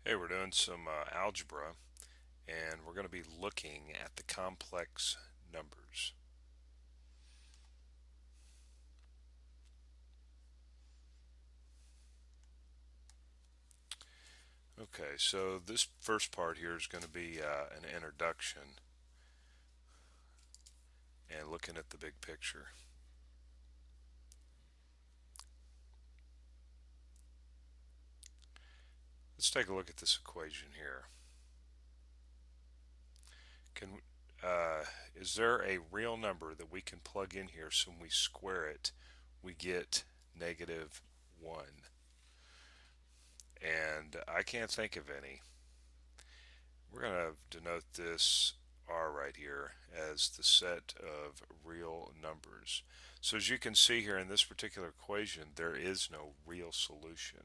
Hey, we're doing some algebra, and we're going to be looking at the complex numbers. Okay, so this first part here is going to be an introduction and looking at the big picture. Let's take a look at this equation here. Can uh, is there a real number that we can plug in here so when we square it, we get negative 1? And I can't think of any. We're going to denote this R right here as the set of real numbers. So as you can see here in this particular equation, there is no real solution.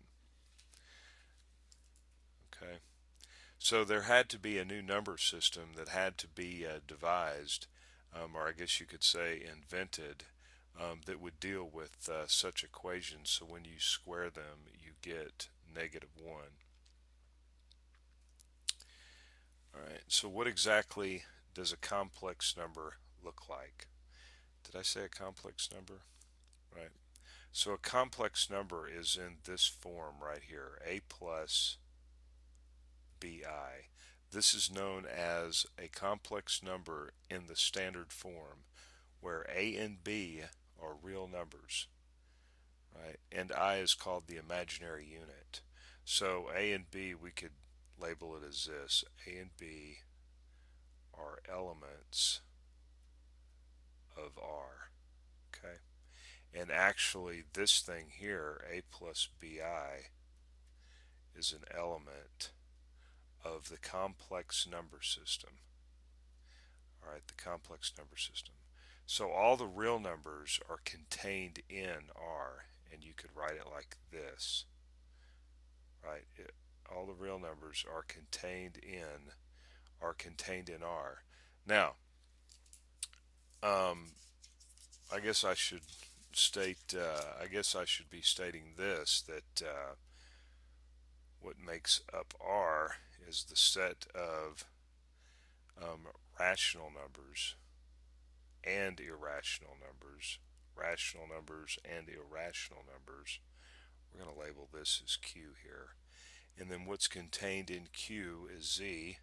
Okay, so there had to be a new number system that had to be devised, or I guess you could say invented, that would deal with such equations. So when you square them, you get negative 1. All right, so what exactly does a complex number look like? Did I say a complex number? Right. So a complex number is in this form right here, a plus bi. This is known as a complex number in the standard form where a and b are real numbers, right? And I is called the imaginary unit. So a and b, we could label it as this. A and b are elements of R, okay? And actually this thing here, a plus bi, is an element of the complex number system. All right, the complex number system. So all the real numbers are contained in R, and you could write it like this, right? All the real numbers are contained in R. Now, um, I guess I should state. I guess I should be stating this that what makes up R is the set of rational numbers and irrational numbers, rational numbers and irrational numbers. We're going to label this as Q here. And then what's contained in Q is Z.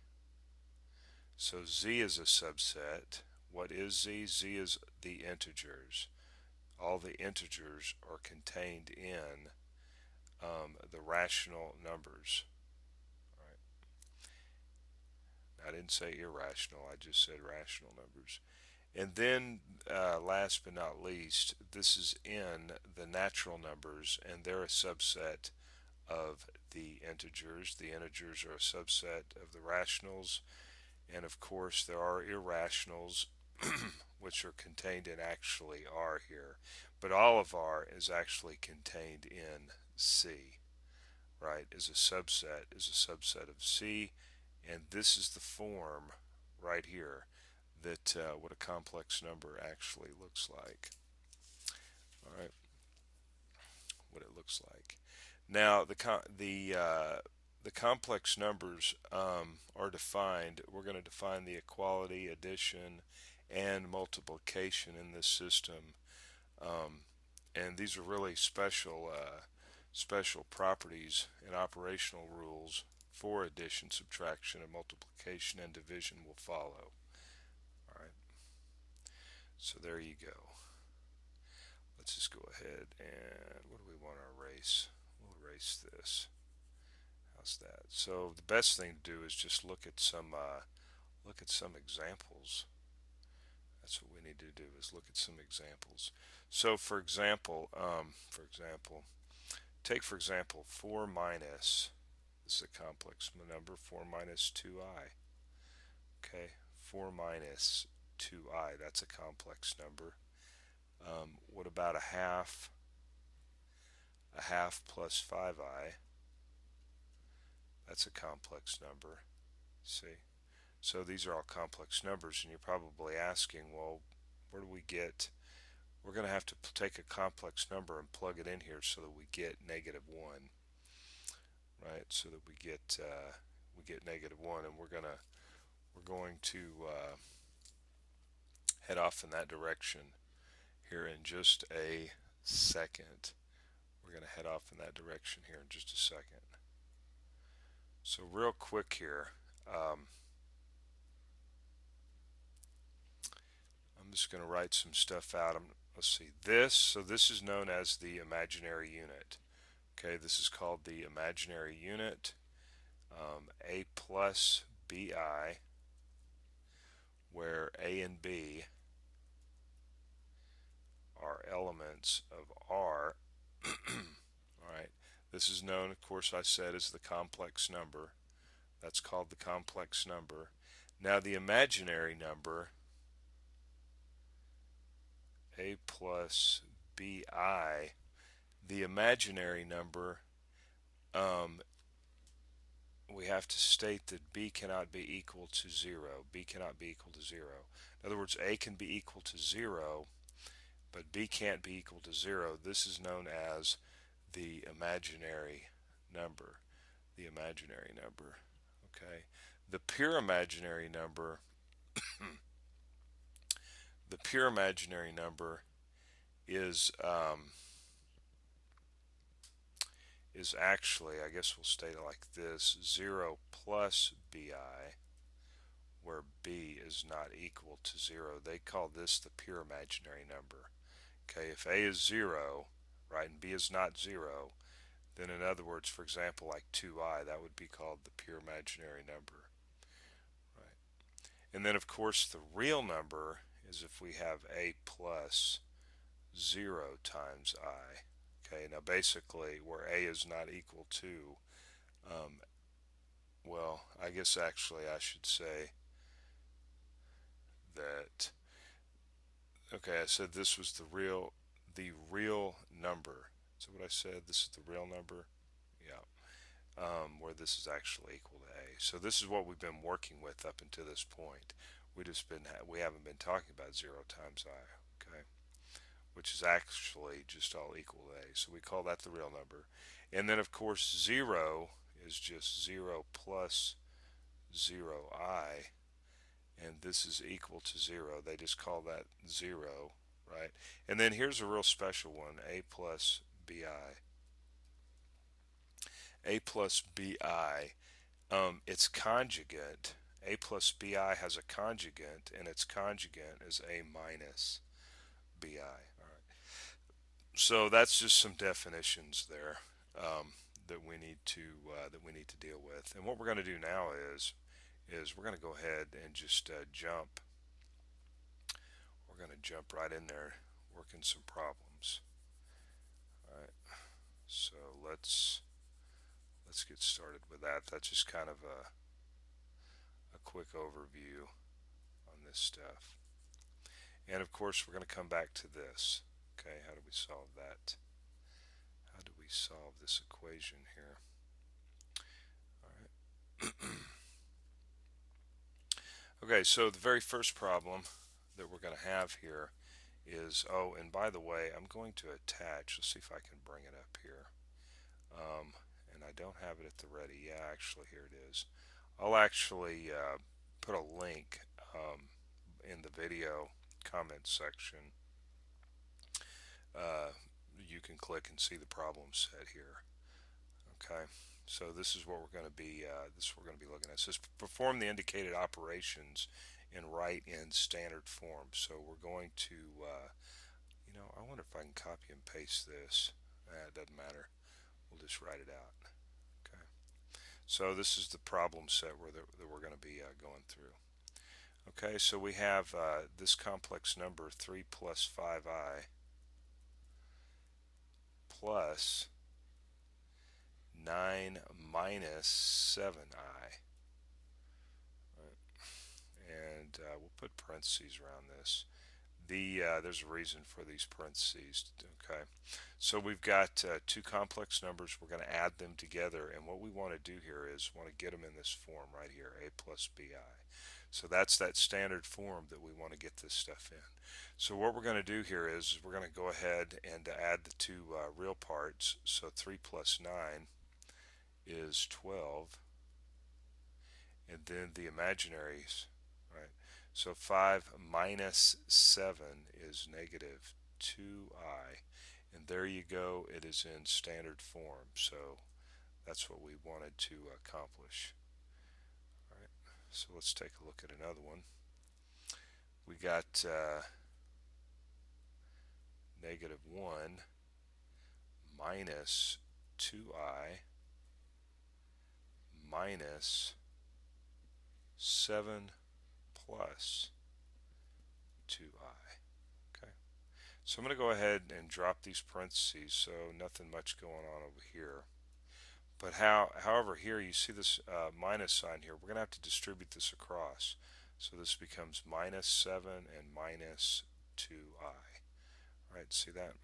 So Z is a subset. What is Z? Z is the integers. All the integers are contained in the rational numbers. All right. I didn't say irrational, I just said rational numbers. And then, last but not least, this is in the natural numbers, and they're a subset of the integers. The integers are a subset of the rationals, and of course, there are irrationals, which are contained in actually R here. But all of R is actually contained in C, right? Is a subset of C, and this is the form right here that what a complex number actually looks like. All right, what it looks like. Now the complex numbers are defined. We're going to define the equality, addition, and multiplication in this system, and these are really special properties and operational rules for addition, subtraction, and multiplication and division will follow. All right, so there you go. Let's just go ahead and what do we want to erase? We'll erase this. How's that? So the best thing to do is just look at some examples. That's what we need to do is look at some examples. So for example, take for example 4 minus. This is a complex number. 4 minus 2i. Okay, 4 minus 2i. That's a complex number. What about a half? A half plus 5i. That's a complex number. See? So these are all complex numbers, and you're probably asking, well, where do we get? We're going to have to take a complex number and plug it in here so that we get negative 1. right? So that we get -1, and we're going to head off in that direction here in just a second. We're going to head off in that direction here in just a second. So real quick here, I'm just going to write some stuff out. Let's see, so this is known as the imaginary unit. Okay, this is called the imaginary unit, A plus BI, where A and B are elements of R. Alright, this is known, of course, I said, as the complex number. That's called the complex number. Now the imaginary number, A plus BI, the imaginary number, we have to state that B cannot be equal to 0. B cannot be equal to 0. In other words, A can be equal to 0, but B can't be equal to 0. This is known as the imaginary number. The imaginary number. Okay. The pure imaginary number the pure imaginary number is actually, I guess we'll state it like this, 0 plus BI, where B is not equal to 0. They call this the pure imaginary number. Okay, if A is 0, right, and B is not 0, then in other words, for example, like 2i, that would be called the pure imaginary number. Right. And then, of course, the real number is if we have A plus 0 times I. Okay, now basically, where A is not equal to, well, I guess actually I should say that, okay, I said this was the real number. So what I said, this is the real number? Yeah. Where this is actually equal to A. So this is what we've been working with up until this point. We haven't been talking about 0 times I, okay? Which is actually just all equal to A. So we call that the real number. And then of course 0 is just 0 plus 0i, and this is equal to 0. They just call that 0, right? And then here's a real special one, A plus BI. A plus BI, its conjugate, A plus BI has a conjugate, and its conjugate is A minus BI. All right. So that's just some definitions there that we need to deal with. And what we're going to do now is we're going to go ahead and just jump. We're going to jump right in there, working some problems. All right. So let's get started with that. That's just kind of a quick overview on this stuff. And of course, we're going to come back to this. Okay, how do we solve that? How do we solve this equation here? All right. Okay, so the very first problem that we're going to have here is, oh, and by the way, I'm going to attach, let's see if I can bring it up here. And I don't have it at the ready. Yeah, actually, here it is. I'll actually put a link in the video comment section. You can click and see the problem set here. Okay, so this is what we're going to be looking at. It says perform the indicated operations and write in standard form. So we're going to, I wonder if I can copy and paste this. It doesn't matter. We'll just write it out. Okay. So this is the problem set that we're going to be going through. Okay, so we have this complex number 3 plus 5i plus 9 minus 7i. Right. And we'll put parentheses around this. There's a reason for these parentheses. Okay, so we've got two complex numbers. We're going to add them together, and what we want to do here is want to get them in this form right here, A plus BI. So that's that standard form that we want to get this stuff in. So what we're going to do here is we're going to go ahead and add the two real parts. So 3 plus 9 is 12, and then the imaginaries, right? So 5 minus 7 is negative 2i, and there you go, it is in standard form. So that's what we wanted to accomplish. All right, so let's take a look at another one. We got negative 1 minus 2i minus 7 plus 2i. Okay, so I'm going to go ahead and drop these parentheses, so nothing much going on over here. But however, here you see this minus sign here. We're going to have to distribute this across. So this becomes minus 7 and minus 2i. All right, see that?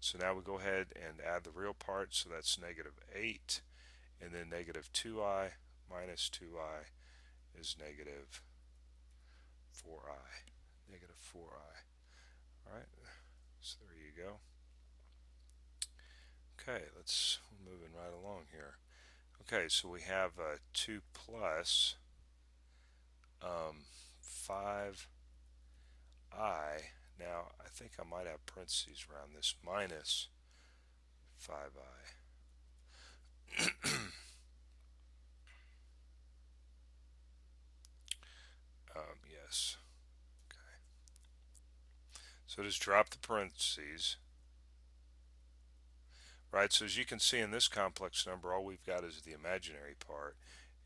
So now we go ahead and add the real part. So that's negative 8. And then negative 2i minus 2i is negative 4i. Negative 4i. All right, so there you go. Okay, we're moving right along here. Okay, so we have 2 plus 5i. Now, I think I might have parentheses around this, minus 5i. Yes. Okay. So just drop the parentheses. Right, so as you can see in this complex number, all we've got is the imaginary part,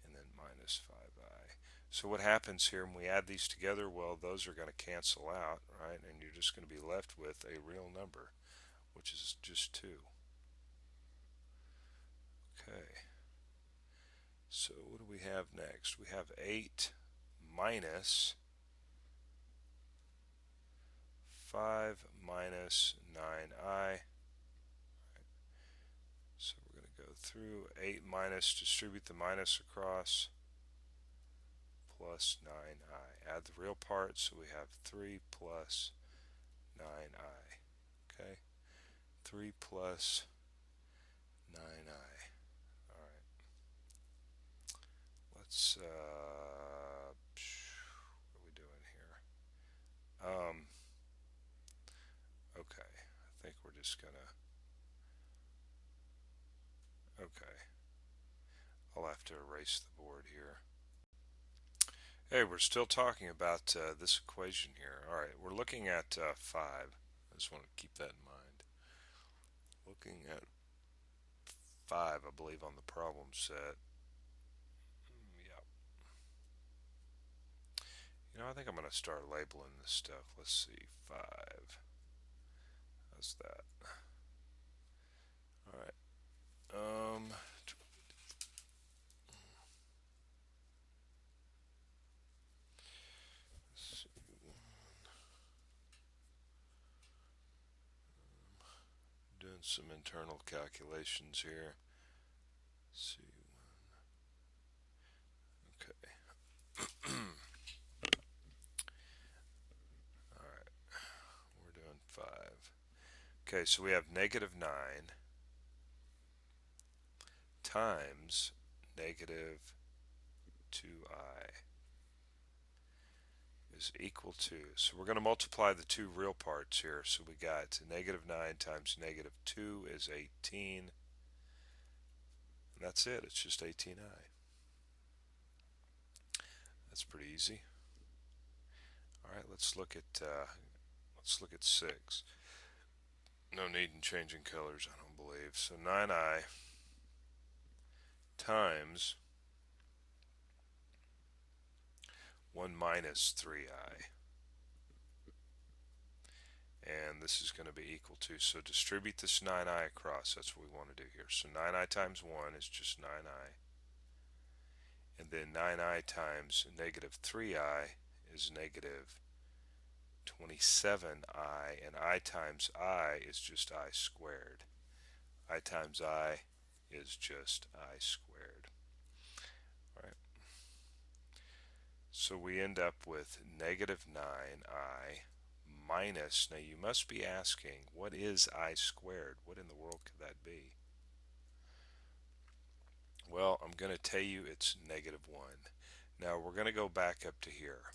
and then minus 5i. So what happens here when we add these together? Well, those are going to cancel out, right? And you're just going to be left with a real number, which is just 2. Okay. So what do we have next? We have 8 minus 5 minus 9i. So we're going to go through 8 minus, distribute the minus across, plus 9i. Add the real part, so we have 3 plus 9i. Okay, 3 plus 9i. All right. Let's, what are we doing here? Okay, I think we're just gonna, okay. I'll have to erase the board here. Hey, we're still talking about this equation here. All right, we're looking at 5. I just want to keep that in mind. Looking at 5, I believe, on the problem set. Yep. You know, I think I'm going to start labeling this stuff. Let's see, 5. How's that? All right. Doing some internal calculations here. C1. Okay. Alright. We're doing 5. Okay, so we have negative 9 times negative 2i is equal to, so we're going to multiply the two real parts here. So we got negative 9 times negative 2 is 18, and that's it. It's just 18i. That's pretty easy. All right, let's look at 6. No need in changing colors, I don't believe. So 9i times 1 minus 3i. And this is going to be equal to, so distribute this 9i across. That's what we want to do here. So 9i times 1 is just 9i. And then 9i times negative 3i is negative 27i. And I times I is just I squared. I times I is just I squared. All right. So we end up with negative 9i minus, now you must be asking, what is I squared? What in the world could that be? Well, I'm going to tell you it's negative 1. Now we're going to go back up to here.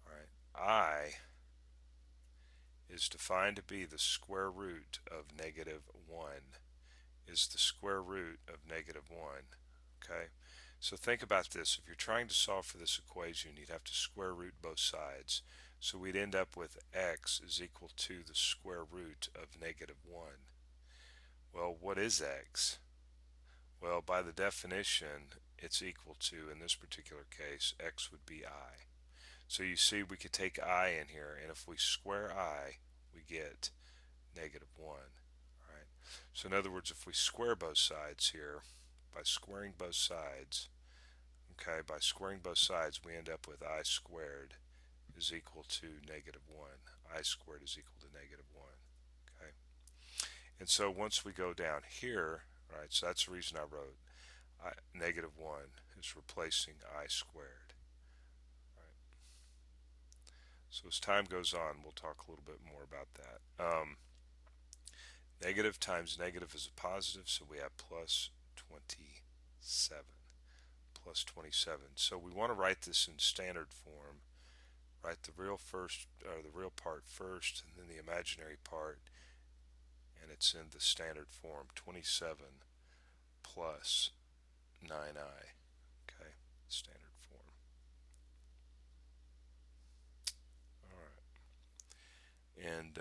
All right, I is defined to be the square root of negative 1, is the square root of negative 1. Okay, so think about this. If you're trying to solve for this equation, you'd have to square root both sides. So we'd end up with x is equal to the square root of negative 1. Well, what is x? Well, by the definition, it's equal to, in this particular case, x would be I. So you see we could take I in here, and if we square I, we get negative 1. Alright. So in other words, if we square both sides here, by squaring both sides, okay, by squaring both sides, we end up with I squared is equal to negative 1. I squared is equal to negative 1. Okay. And so once we go down here, right, so that's the reason I wrote negative 1 is replacing I squared. Right. So as time goes on, we'll talk a little bit more about that. Negative times negative is a positive, so we have plus 27. Plus 27. So we want to write this in standard form. Write the real part first, and then the imaginary part, and it's in the standard form. 27 plus 9i. Okay, standard form. All right, and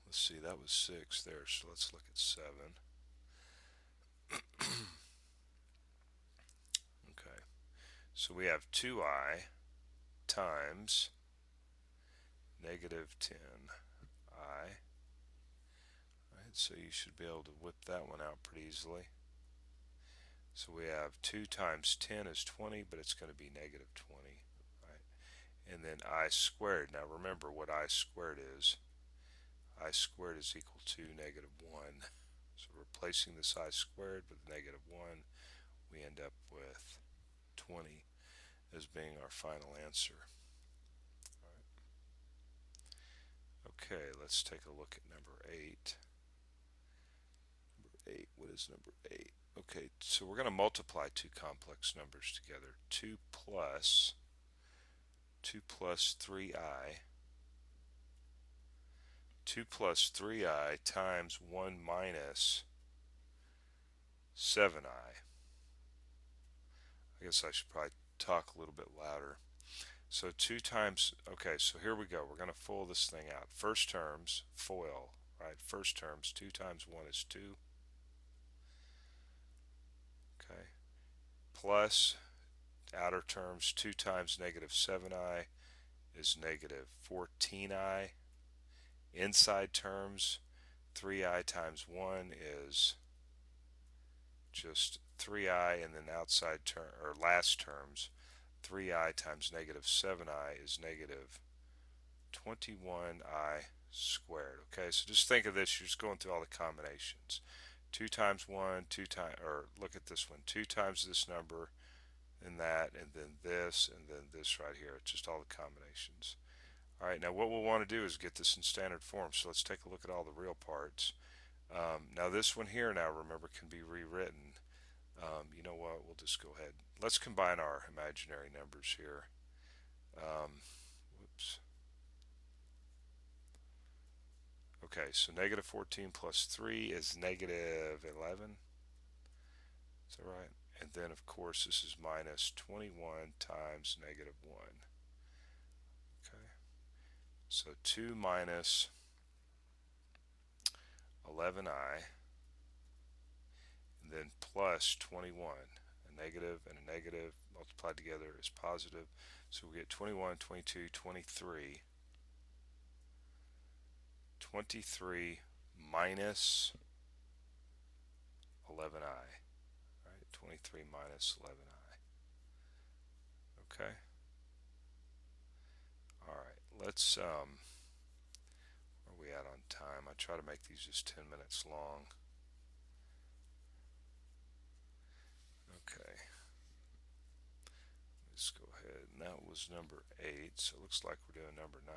let's see, that was 6 there, so let's look at 7. Okay, so we have 2i times negative 10i. Right, so you should be able to whip that one out pretty easily. So we have 2 times 10 is 20, but it's going to be negative 20. Right? And then I squared. Now remember what I squared is. I squared is equal to negative 1. So replacing this I squared with negative 1, we end up with 20 as being our final answer. Okay, let's take a look at number 8. Number 8, what is number 8? Okay, so we're going to multiply two complex numbers together. 2 plus 3i. 2 plus 3i times 1 minus 7i. I guess I should probably talk a little bit louder. So 2 times, okay, so here we go. We're going to FOIL this thing out. First terms, FOIL, right? First terms, 2 times 1 is 2. Okay. Plus, outer terms, 2 times negative 7i is negative 14i. Inside terms, 3i times 1 is just 3i, and then outside term, or last terms, 3i times negative 7i is negative 21i squared. Okay, so just think of this, you're just going through all the combinations. 2 times 1, 2 times, or look at this one, 2 times this number, and that, and then this, and then this right here. It's just all the combinations. Alright, now what we'll want to do is get this in standard form, so let's take a look at all the real parts. Now this one here, now remember, can be rewritten. You know what, we'll just go ahead. Let's combine our imaginary numbers here. Whoops. Okay, so negative 14 plus 3 is negative 11. Is that right? And then, of course, this is minus 21 times negative 1. Okay. So 2 minus 11i, and then plus 21. A negative and a negative multiplied together is positive. So we get 21, 22, 23. 23 minus 11i. Right? 23 minus 11i. Okay. Alright, let's, where are we at on time? I try to make these just 10 minutes long. Okay. Let's go ahead. And that was number 8, so it looks like we're doing number 9.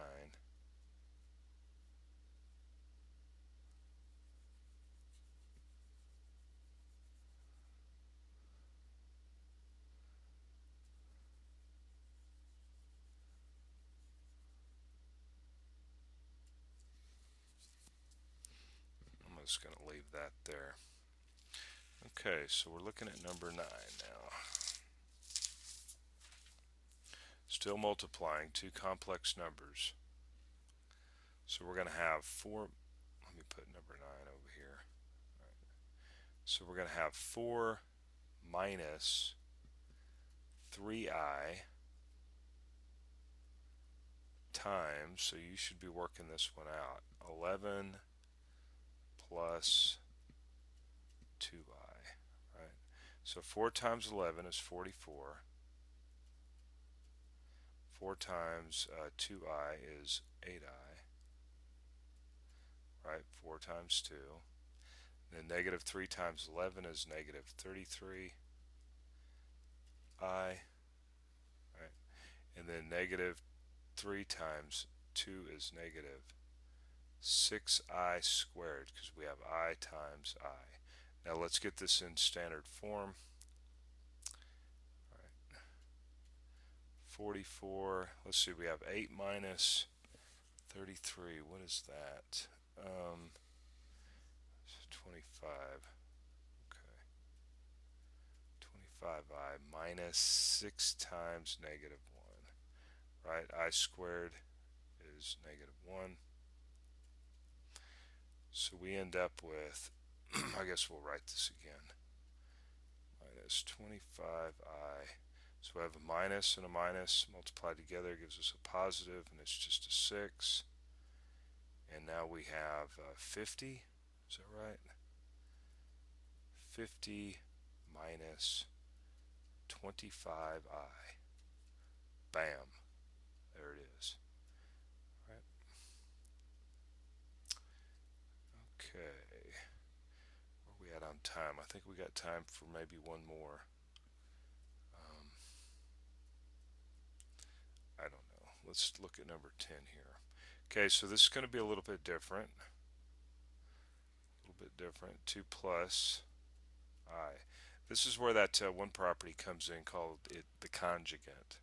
just going to leave that there. Okay, so we're looking at number 9 now. Still multiplying two complex numbers. So we're going to have 4, let me put number 9 over here. Right. So we're going to have 4 minus 3i times, so you should be working this one out, 11 plus 2i, right? So 4 times 11 is 44. 4 times 2i is 8i, right? 4 times 2. Then negative 3 times 11 is negative 33i, right? And then negative 3 times 2 is negative 6i squared, because we have I times I. Now let's get this in standard form. All right. 44, let's see, we have 8 minus 33, what is that? 25. Okay. 25i minus 6 times negative 1. Right? I squared is negative 1. So we end up with, I guess we'll write this again, minus 25i. So we have a minus and a minus multiplied together gives us a positive, and it's just a 6. And now we have 50, is that right? 50 minus 25i. Bam. There it is. Right. Okay. Where are we at on time? I think we got time for maybe one more. I don't know. Let's look at number 10 here. Okay, so this is going to be a little bit different. 2 plus I. This is where that one property comes in called the conjugate.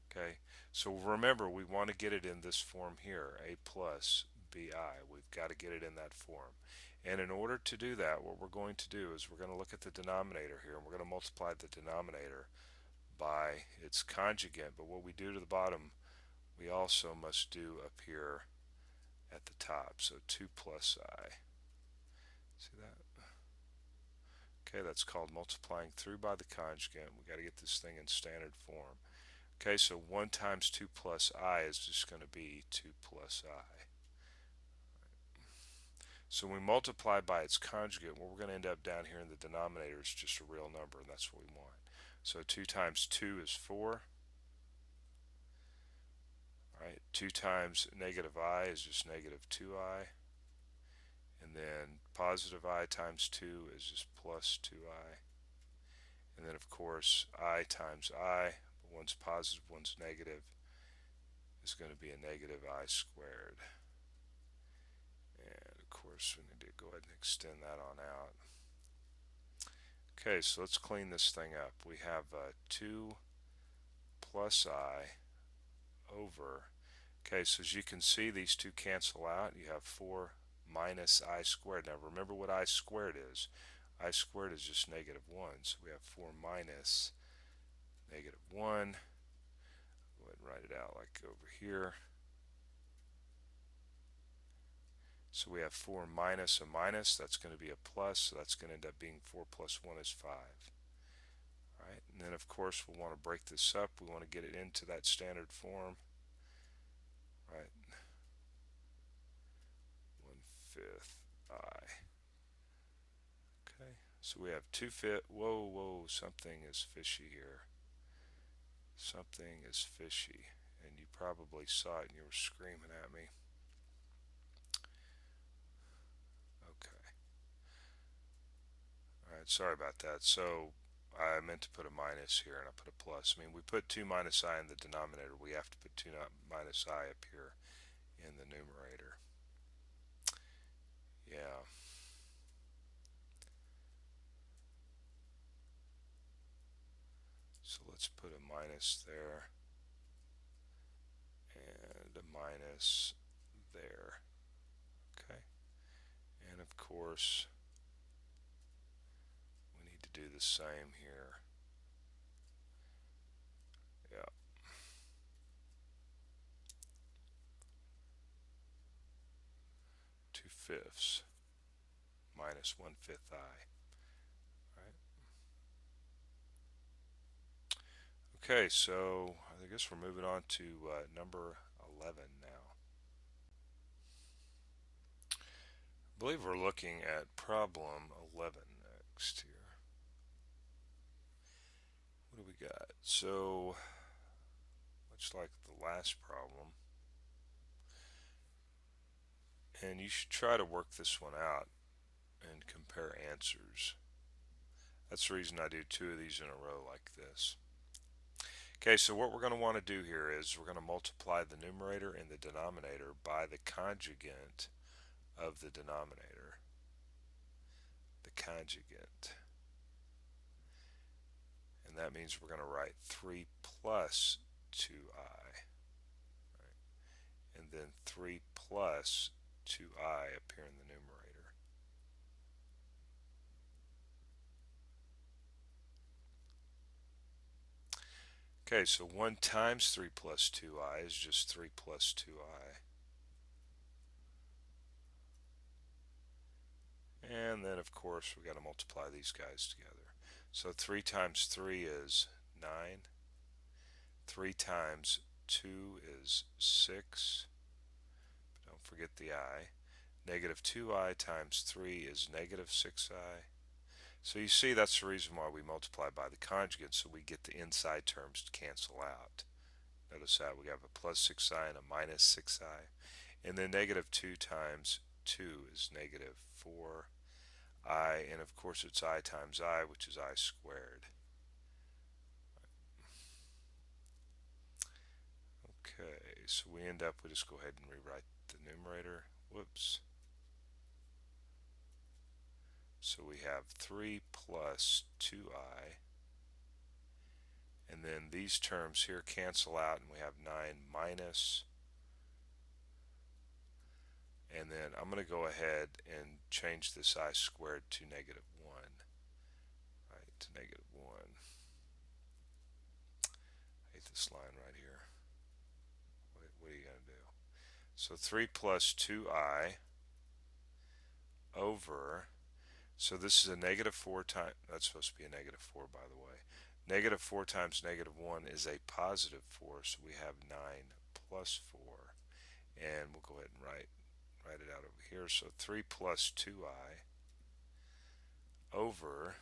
Okay, so remember, we want to get it in this form here, a plus bi. We've got to get it in that form. And in order to do that, what we're going to do is we're going to look at the denominator here, and we're going to multiply the denominator by its conjugate. But what we do to the bottom, we also must do up here at the top. So 2 plus I. See that? Okay, that's called multiplying through by the conjugate. We got to get this thing in standard form. Okay, so 1 times 2 plus I is just going to be 2 plus I. So when we multiply by its conjugate, what we're going to end up down here in the denominator is just a real number, and that's what we want. So 2 times 2 is 4. Right? 2 times negative I is just negative 2i. And then positive I times 2 is just plus 2i. And then of course I times I, one's positive, one's negative, is going to be a negative I squared. And of course we need to go ahead and extend that on out. Okay, so let's clean this thing up. We have 2 plus I over, okay, so as you can see, these two cancel out. You have 4 minus I squared. Now remember what I squared is. I squared is just negative 1. So we have 4 minus negative 1. Go ahead and write it out like over here. So we have 4 minus a minus. That's going to be a plus. So that's going to end up being 4 plus 1 is 5. All right, and then of course we'll want to break this up. We want to get it into that standard form. Right. 1/5 I. Okay, so we have 2/5. Whoa, something is fishy here. Something is fishy, and you probably saw it and you were screaming at me. Okay. Alright, sorry about that. So I meant to put a minus here and I put a plus. I mean, we put 2 minus I in the denominator. We have to put 2 minus I up here in the numerator. Yeah. So let's put a minus there and a minus there. Okay. And of course, we need to do the same here. Yeah. 2/5 minus 1/5 I. Right. Okay, so I guess we're moving on to number 11 now. I believe we're looking at problem 11 next here. What do we got? So, much like the last problem, and you should try to work this one out and compare answers. That's the reason I do 2 of these in a row like this. Okay, so what we're going to want to do here is we're going to multiply the numerator and the denominator by the conjugate of the denominator. The conjugate. And that means we're going to write 3 plus 2i. Right? And then 3 plus 2i up here in the numerator. Okay, so 1 times 3 plus 2i is just 3 plus 2i. And then, of course, we got to multiply these guys together. So 3 times 3 is 9. 3 times 2 is 6. But don't forget the I. Negative 2i times 3 is negative 6i. So you see that's the reason why we multiply by the conjugate, so we get the inside terms to cancel out. Notice that we have a plus 6i and a minus 6i. And then negative 2 times 2 is negative 4i, and of course it's I times I, which is I squared. Okay, so we end up, we'll just go ahead and rewrite the numerator. Whoops. So we have 3 plus 2i, and then these terms here cancel out, and we have 9 minus, and then I'm going to go ahead and change this I squared to negative 1. Right, to negative 1. I hate this line right here. What are you going to do? So 3 plus 2i over, so this is a negative 4 times, that's supposed to be a negative 4 by the way. Negative 4 times negative 1 is a positive 4, so we have 9 plus 4. And we'll go ahead and write it out over here. So 3 plus 2i over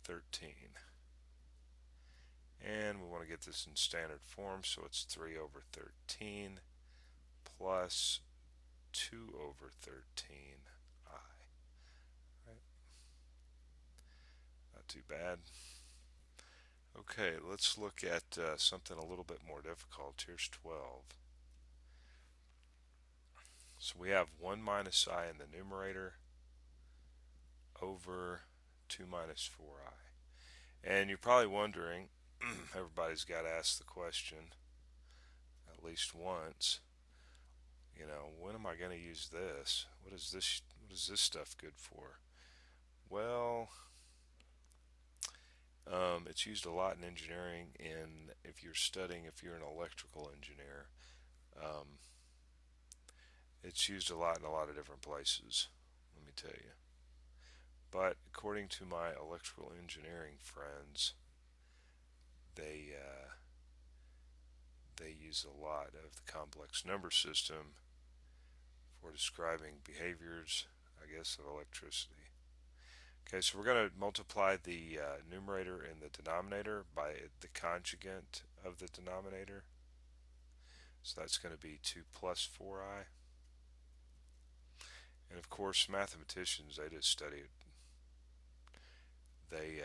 13. And we want to get this in standard form, so it's 3 over 13 plus 2 over 13i. Right? Not too bad. Okay, let's look at something a little bit more difficult. Here's 12. So we have 1 minus I in the numerator over 2 minus 4i. And you're probably wondering, everybody's got to ask the question at least once, you know, when am I going to use this? What is this stuff good for? Well, it's used a lot in engineering, and if you're an electrical engineer, it's used a lot in a lot of different places, let me tell you. But according to my electrical engineering friends, they use a lot of the complex number system for describing behaviors, I guess, of electricity. Okay, so we're going to multiply the numerator and the denominator by the conjugate of the denominator. So that's going to be 2 plus 4i. And of course, mathematicians, they just study it. They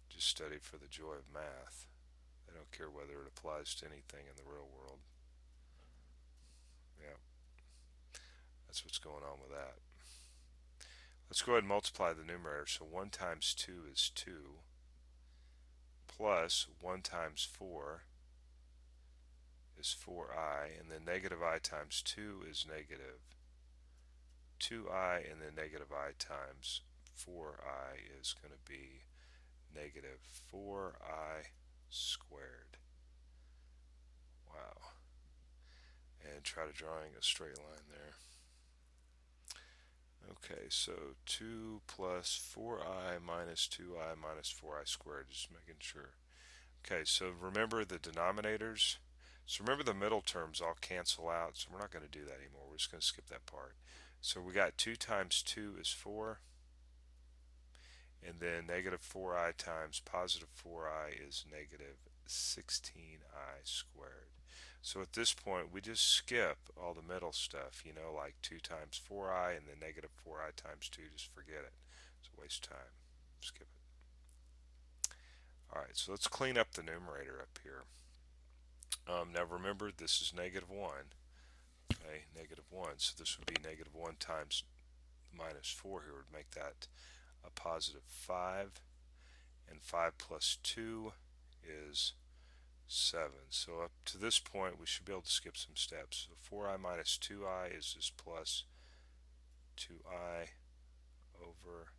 just study it for the joy of math. They don't care whether it applies to anything in the real world. Yeah, that's what's going on with that. Let's go ahead and multiply the numerator. So 1 times 2 is 2, plus 1 times 4 is 4i, and then negative I times 2 is negative 2i, and then negative I times 4i is going to be negative 4i squared. Wow. And try to drawing a straight line there. Okay, so 2 plus 4i minus 2i minus 4i squared, just making sure. Okay, so remember the denominators. So remember the middle terms all cancel out, so we're not going to do that anymore. We're just going to skip that part. So we got 2 times 2 is 4, and then negative 4i times positive 4i is negative 16i squared. So at this point we just skip all the middle stuff, you know, like 2 times 4i and then negative 4i times 2, just forget it. It's a waste of time. Skip it. Alright, so let's clean up the numerator up here. Now remember, this is negative 1. Okay, negative 1. So this would be negative 1 times minus 4 here would make that a positive 5. And 5 plus 2 is 7. So up to this point we should be able to skip some steps. So 4i minus 2i is just plus 2i over,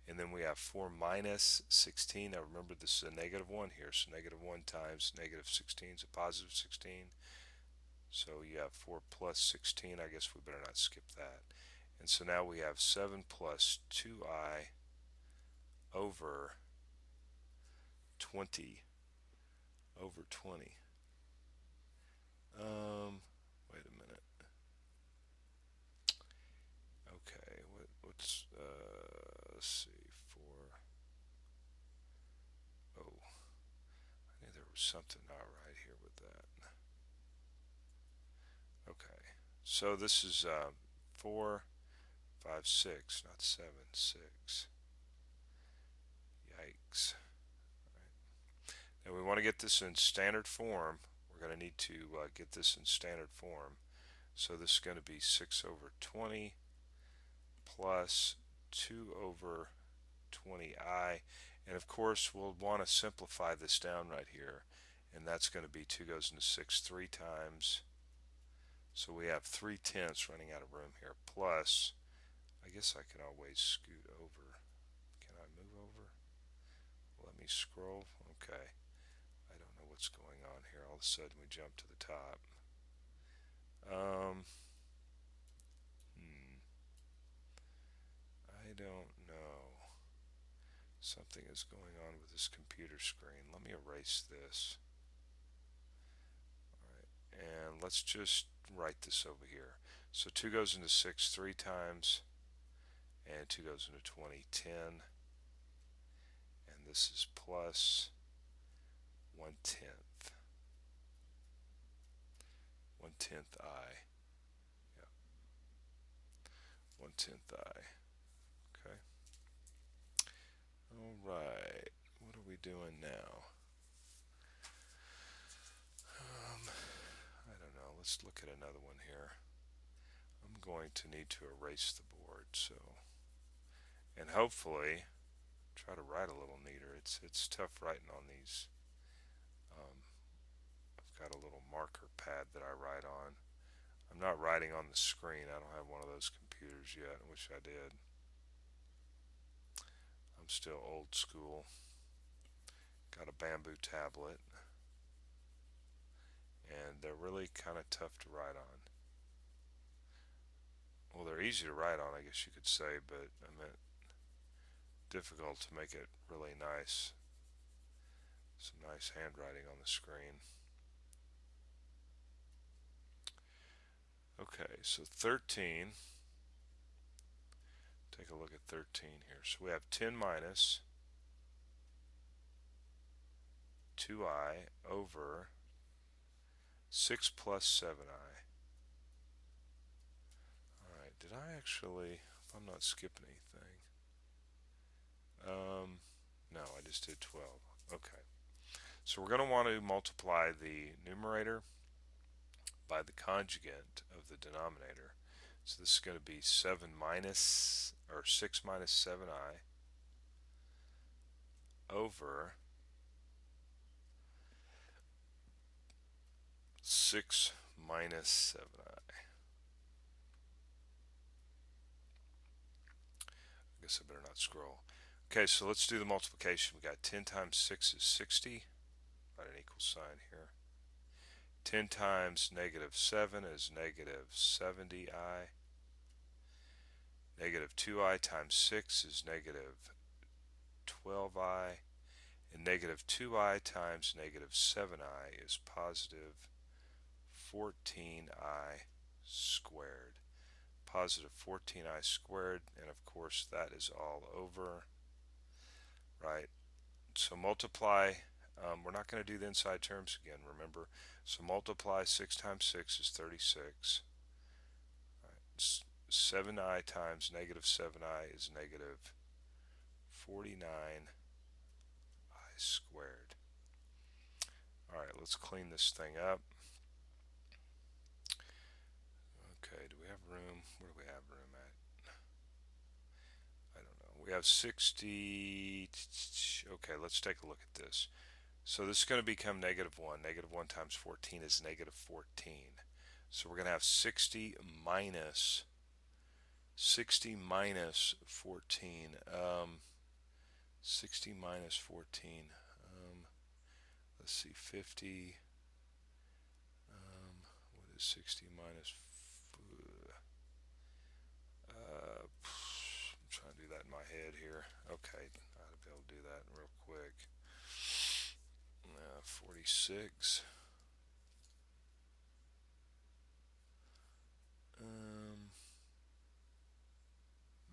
and then we have 4 minus 16. Now remember, this is a negative 1 here, so negative 1 times negative 16 is a positive 16. So you have 4 plus 16. I guess we better not skip that. And so now we have 7 plus 2i over 20 over 20. Wait a minute. Okay, let's see, 4. Oh, I knew there was something not right here with that. Okay, so this is 4, 5, 6, not 7, 6. Yikes. Now we want to get this in standard form. We're going to need to get this in standard form. So this is going to be 6 over 20 plus 2 over 20i. And of course we'll want to simplify this down right here. And that's going to be 2 goes into 6 3 times. So we have 3/10 running out of room here. Plus, I guess I can always scoot over. Can I move over? Let me scroll. Okay. I don't know what's going on here. All of a sudden we jump to the top. I don't know. Something is going on with this computer screen. Let me erase this. Alright, and let's just write this over here. So 2 goes into 6 3 times, and 2 goes into 20 10. And this is plus 1/10. 1/10 I. Yeah. 1/10 I. Okay. Alright. What are we doing now? I don't know. Let's look at another one here. I'm going to need to erase the board, so, and hopefully try to write a little neater. It's tough writing on these. I've got a little marker pad that I write on. I'm not writing on the screen. I don't have one of those computers yet. I wish I did. I'm still old school. Got a bamboo tablet, and they're really kind of tough to write on. Well, they're easy to write on, I guess you could say, but I meant difficult to make it really nice. Some nice handwriting on the screen. Okay, so 13. Take a look at 13 here. So we have 10 minus 2i over 6 plus 7i. Alright, did I actually, if I'm not skipping anything. No, I just did 12. Okay. So we're going to want to multiply the numerator by the conjugate of the denominator. So this is going to be 7 minus, or 6 minus 7i over 6 minus 7i. I guess I better not scroll. Okay, so let's do the multiplication. We got 10 times 6 is 60. Write an equal sign here. 10 times negative 7 is negative 70i. Negative 2i times 6 is negative 12i. And negative 2i times negative 7i is positive 14i squared. Positive 14i squared, and of course that is all over, right? So multiply, we're not going to do the inside terms again, remember. So multiply 6 times 6 is 36. Right. 7i times negative 7i is negative 49i squared. Alright, let's clean this thing up. Okay, do we have room? Where do we have room at? I don't know. We have 60. Okay, let's take a look at this. So this is going to become negative 1. Negative 1 times 14 is negative 14. So we're going to have 60 minus 14. 60 minus 14. Let's see, 50. What is 60 minus? I'm trying to do that in my head here. Okay, I'll be able to do that real quick. 46.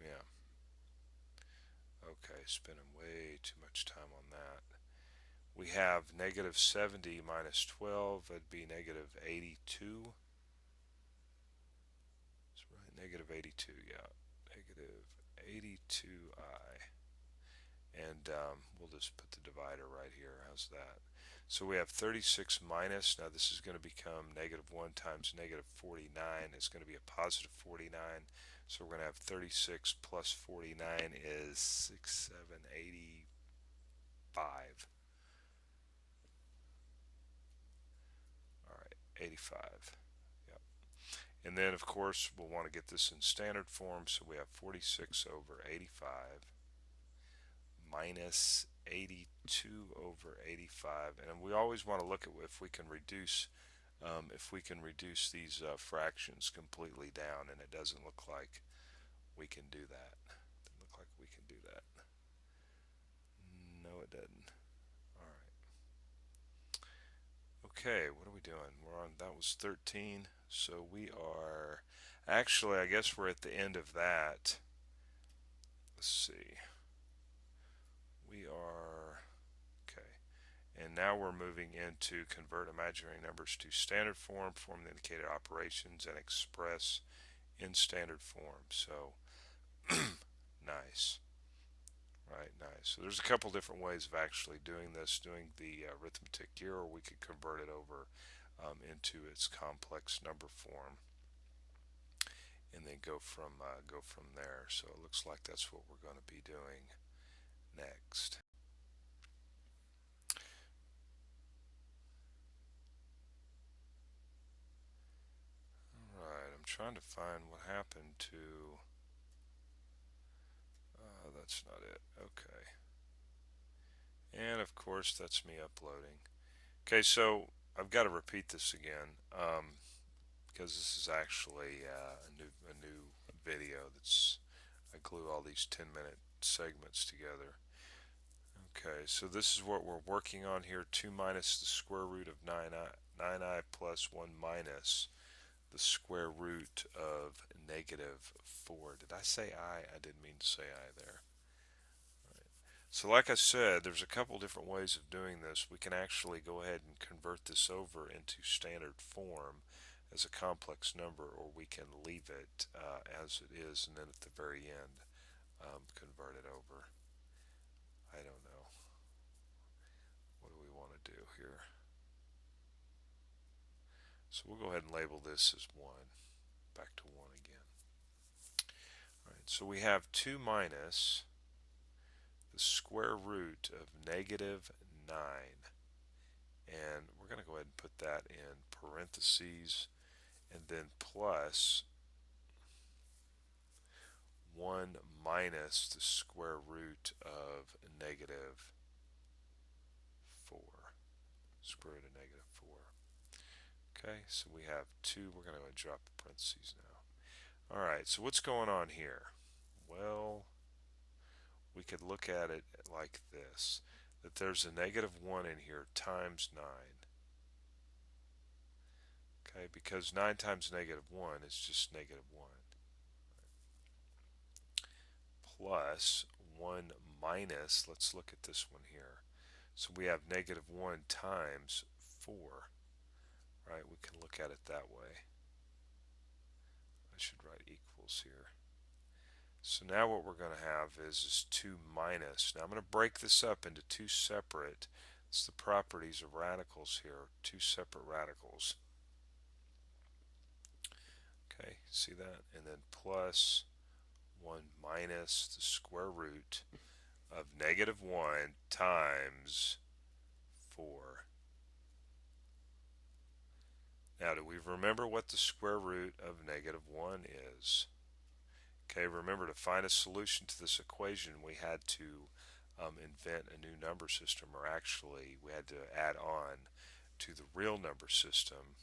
Yeah. Okay, spending way too much time on that. We have negative 70 minus 12. That'd be negative 82. That's right, negative 82. Yeah, negative 82i. And we'll just put the divider right here. How's that? So we have 36 minus, now this is going to become negative 1 times negative 49. It's going to be a positive 49. So we're going to have 36 plus 49 is 6, 7, 85. Alright, 85. Yep. And then of course we'll want to get this in standard form, so we have 46 over 85 minus 82 over 85, and we always want to look at if we can reduce these fractions completely down, and it doesn't look like we can do that. Doesn't look like we can do that. No, it doesn't. All right. Okay, what are we doing? We're on. That was 13. So we are actually. I guess we're at the end of that. Let's see. We are, okay, and now we're moving into convert imaginary numbers to standard form, form the indicated operations, and express in standard form. So nice, right? Nice. So there's a couple different ways of actually doing this, doing the arithmetic here, or we could convert it over into its complex number form, and then go from there. So it looks like that's what we're going to be doing next. Alright, I'm trying to find what happened to... that's not it. Okay. And of course that's me uploading. Okay, so I've got to repeat this again because this is actually a new video that's... I glue all these 10-minute segments together. Okay, so this is what we're working on here. 2 minus the square root of 9i plus 1 minus the square root of negative 4. Did I say I? I didn't mean to say I there. Right. So like I said, there's a couple different ways of doing this. We can actually go ahead and convert this over into standard form as a complex number, or we can leave it as it is, and then at the very end convert it over. I don't know. What do we want to do here? So we'll go ahead and label this as 1. Back to 1 again. Alright, so we have 2 minus the square root of negative 9. and we're going to go ahead and put that in parentheses, and then plus 1 minus the square root of negative 4. Square root of negative 4. Okay, so we have 2. We're going to drop the parentheses now. Alright, so what's going on here? Well, we could look at it like this, that there's a negative 1 in here times 9. Okay, because 9 times negative 1 is just negative 1. Plus 1 minus, let's look at this one here. So we have negative 1 times 4. Right, we can look at it that way. I should write equals here. So now what we're going to have is 2 minus. Now I'm going to break this up into 2 separate, it's the properties of radicals here, 2 separate radicals. Okay, see that? And then plus 1 minus the square root of negative 1 times 4. Now, do we remember what the square root of negative 1 is? Okay, remember, to find a solution to this equation, we had to invent a new number system, or actually we had to add on to the real number system.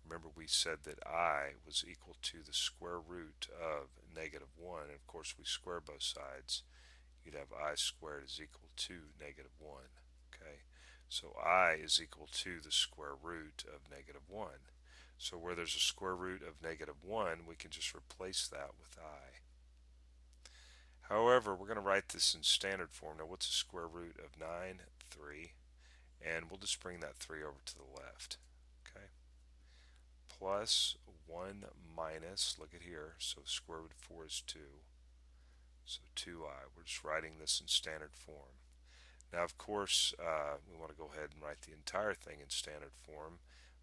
Remember, we said that I was equal to the square root of negative 1, and of course we square both sides. You'd have I squared is equal to negative 1. Okay, so I is equal to the square root of negative 1. So where there's a square root of negative 1, we can just replace that with I. However, we're going to write this in standard form. Now, what's the square root of 9? 3. And we'll just bring that 3 over to the left. Okay. Plus 1 minus, look at here, so the square root of 4 is 2. So 2i. We're just writing this in standard form. Now, of course, we want to go ahead and write the entire thing in standard form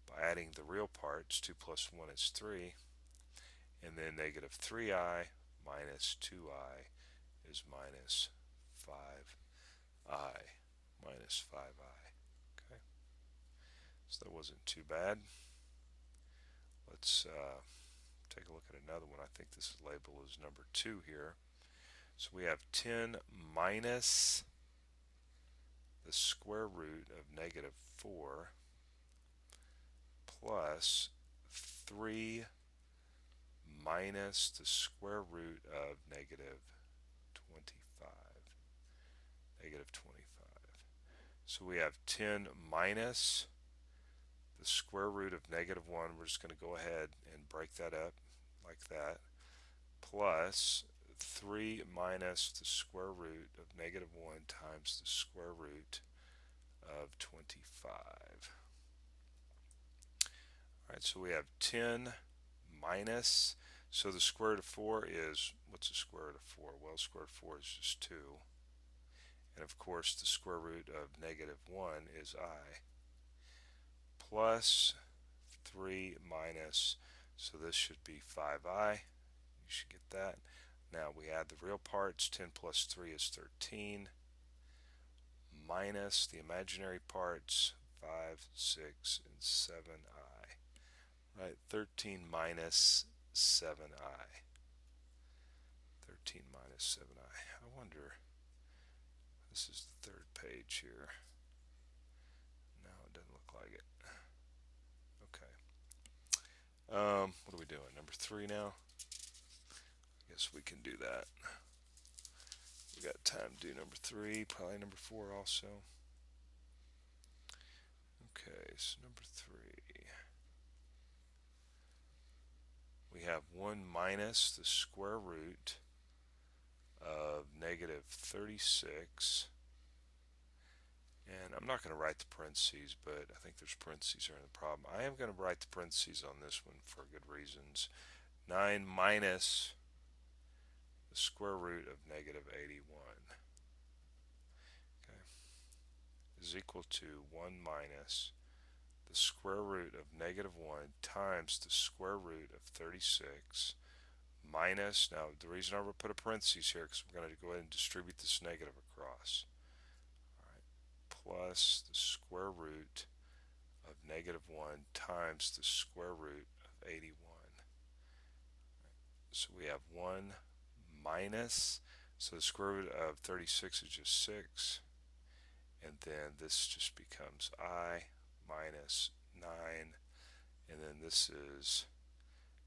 by adding the real parts. 2 plus 1 is 3. And then negative 3i minus 2i is minus 5i. Minus 5i. Okay. So that wasn't too bad. Let's take a look at another one. I think this is labeled as number 2 here. So we have 10 minus the square root of negative 4 plus 3 minus the square root of negative 25. Negative 25. So we have 10 minus the square root of negative 1. We're just going to go ahead and break that up like that. Plus 3 minus the square root of negative 1 times the square root of 25. Alright, so we have 10 minus, so the square root of 4 is, what's the square root of 4? Well, the square root of 4 is just 2. And of course, the square root of negative 1 is I. Plus 3 minus, so this should be 5i. You should get that. Now we add the real parts. 10 plus 3 is 13. Minus the imaginary parts, 5, 6, and 7i. Right, 13 minus 7i. 13 minus 7i. I wonder, this is the third page here. No, it doesn't look like it. Okay. What are we doing? Number 3 now? I guess we can do that. We got time to do number 3, probably number 4 also. Okay, so number 3. We have 1 minus the square root of negative 36. And I'm not going to write the parentheses, but I think there's parentheses there in the problem. I am going to write the parentheses on this one for good reasons. 9 minus the square root of negative 81. Okay, is equal to 1 minus the square root of negative 1 times the square root of 36 minus, now the reason I would put a parentheses here because we're going to go ahead and distribute this negative across. Alright, plus the square root of negative 1 times the square root of 81. So we have 1 minus, so the square root of 36 is just 6, and then this just becomes I minus 9, and then this is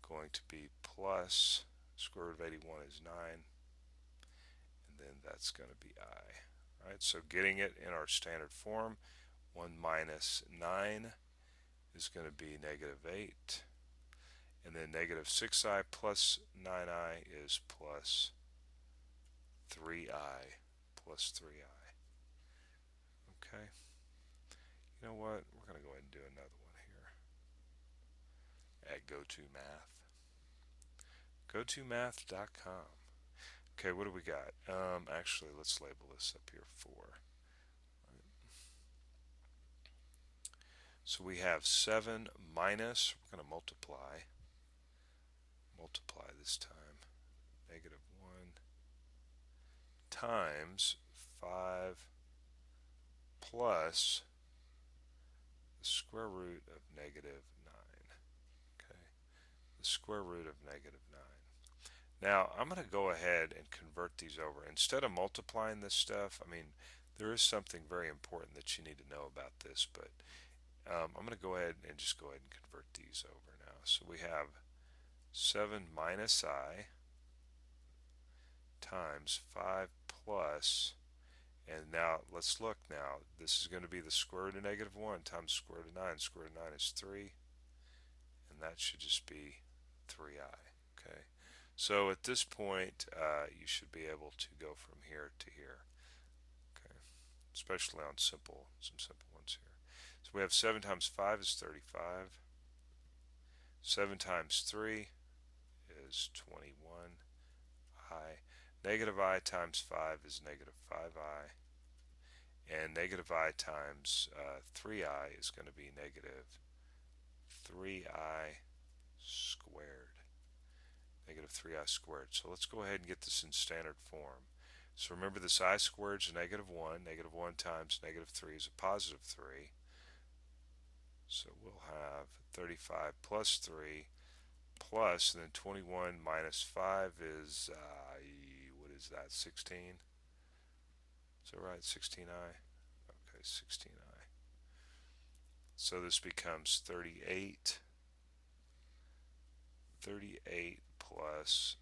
going to be plus square root of 81 is 9, and then that's going to be I. Alright, so getting it in our standard form, 1 minus 9 is going to be negative 8, and then negative 6i plus 9i is plus 3i plus 3i. Okay, you know what, we're going to go ahead and do another one here at GoToMath. GoToMath.com. Okay, what do we got? Actually, let's label this up here 4. So we have 7 minus, we're going to multiply this time, negative 1 times 5 plus the square root of negative 9. Okay, the square root of negative 9. Now I'm going to go ahead and convert these over. Instead of multiplying this stuff, I mean, there is something very important that you need to know about this, but I'm going to go ahead and convert these over now. So we have 7 minus I times 5 plus, and now let's look now. This is going to be the square root of negative 1 times square root of 9. Square root of 9 is 3, and that should just be 3i. Okay, so at this point you should be able to go from here to here. Okay, especially on some simple ones here. So we have 7 times 5 is 35. 7 times 3 is 21i. Negative I times 5 is negative 5i. And negative I times 3i is going to be negative 3i squared. Negative 3i squared. So let's go ahead and get this in standard form. So remember, this I squared is negative 1. Negative 1 times negative 3 is a positive 3. So we'll have 35 plus 3 plus, and then 21 minus 5 is, what is that, 16? Is that right, 16i? Okay, 16i. So this becomes 38 plus,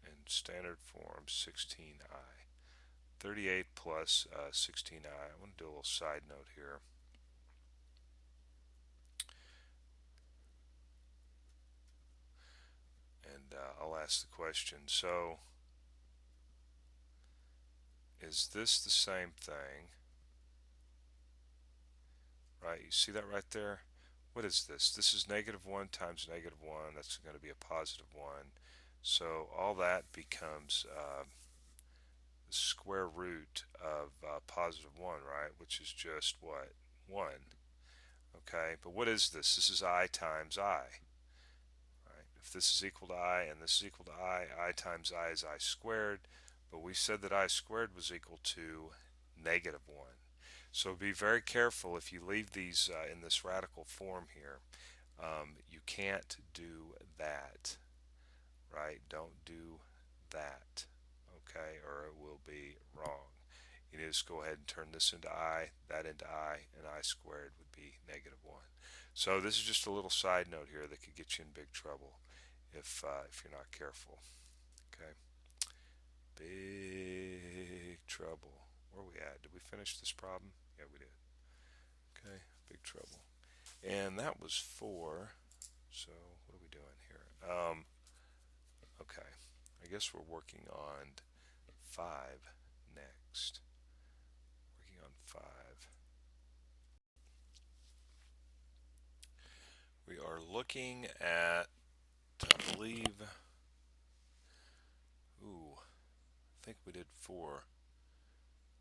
in standard form, 16i. 38 plus 16i. I want to do a little side note here. And I'll ask the question, so is this the same thing? Right, you see that right there? What is this? This is negative 1 times negative 1. That's going to be a positive 1. So all that becomes the square root of positive 1, right? Which is just what? 1. Okay, but what is this? This is I times I. Right? If this is equal to I and this is equal to I times I is I squared. But we said that I squared was equal to negative 1. So be very careful if you leave these in this radical form here. You can't do that, right? Don't do that, okay, or it will be wrong. You just go ahead and turn this into I, that into I, and I squared would be negative 1. So this is just a little side note here that could get you in big trouble if you're not careful. Okay, big trouble. Where are we at? Did we finish this problem? Yeah, we did. Okay, big trouble. And that was 4. So what are we doing here? Okay, I guess we're working on 5 next. Working on 5. We are looking at, I believe, I think we did 4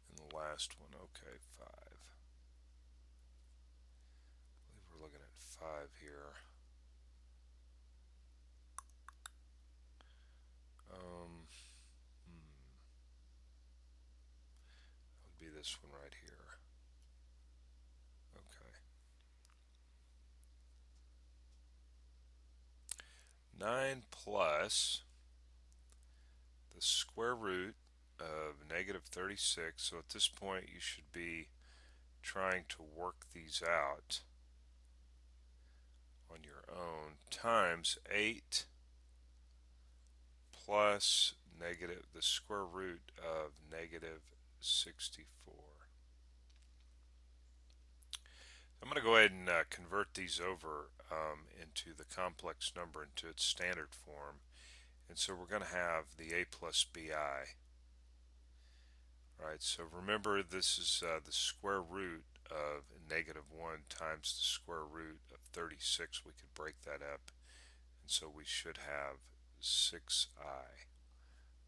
in the last one. Okay, 5. I believe we're looking at 5 here. That would be this one right here. 9 plus the square root of negative 36. So at this point you should be trying to work these out on your own, times 8 plus the square root of negative 64. I'm going to go ahead and convert these over into the complex number into its standard form. And so we're going to have the a plus bi. Alright, so remember this is the square root of negative 1 times the square root of 36. We could break that up, and so we should have 6i.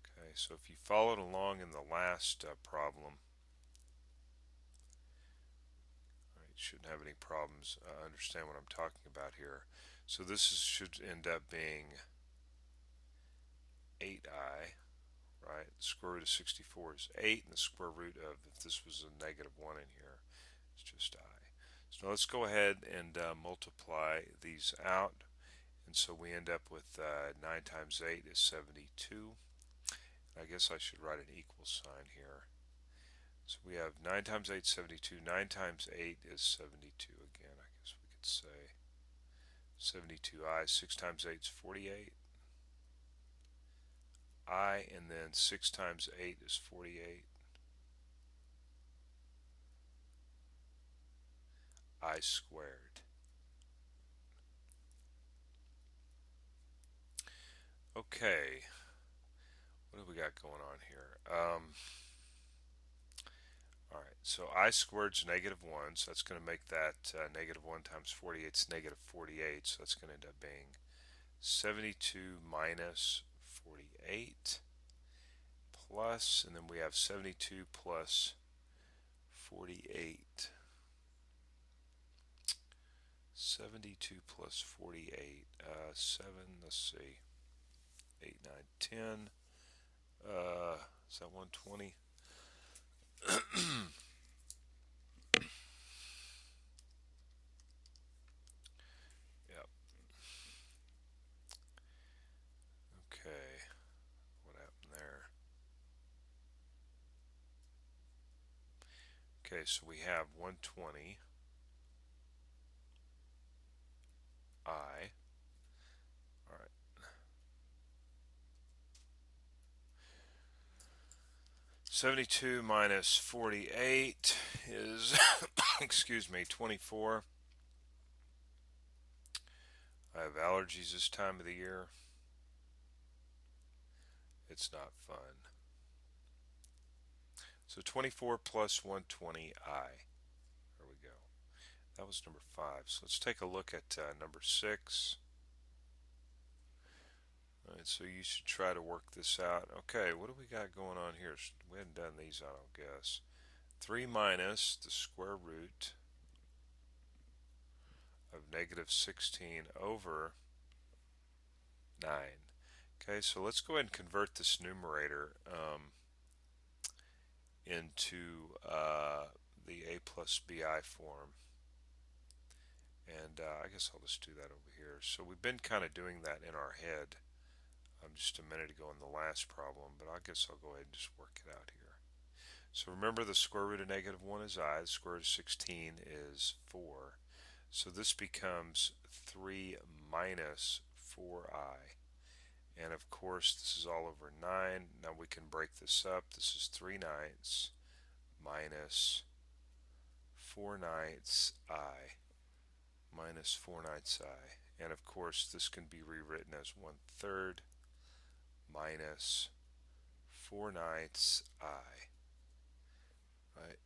Okay, so if you followed along in the last problem, you shouldn't have any problems understand what I'm talking about here. So should end up being 8i. Right, the square root of 64 is 8, and the square root of, if this was a negative 1 in here, it's just I. So now let's go ahead and multiply these out, and so we end up with 9 times 8 is 72. I guess I should write an equal sign here. So we have 9 times 8 is 72, 9 times 8 is 72 again. I guess we could say 72i, 6 times 8 is 48. I, and then 6 times 8 is 48. I squared. Okay, what do we got going on here? Alright, so I squared is negative 1, so that's going to make that negative 1 times 48 is negative 48, so that's going to end up being 72 minus 48 plus, and then we have 72 plus 48. 72 plus 48, 7, let's see, 8, 9, 10, is that 120? Yep. Okay, what happened there? Okay, so we have 120 I. Alright. $72 minus 48 is, excuse me, 24. I have allergies this time of the year. It's not fun. So 24 plus 120i. There we go. That was number 5. So let's take a look at number 6. Alright, so you should try to work this out. Okay, what do we got going on here? We haven't done these, I don't guess. 3 minus the square root of negative 16 over 9. Okay, so let's go ahead and convert this numerator into the a plus bi form. And I guess I'll just do that over here. So we've been kind of doing that in our head just a minute ago in the last problem, but I guess I'll go ahead and just work it out here. So remember, the square root of negative 1 is I, the square root of 16 is 4. So this becomes 3 minus 4i. And of course this is all over 9. Now we can break this up. This is 3/9 minus 4/9 I minus 4/9 I. And of course this can be rewritten as 1/3 minus 4/9 I. Right?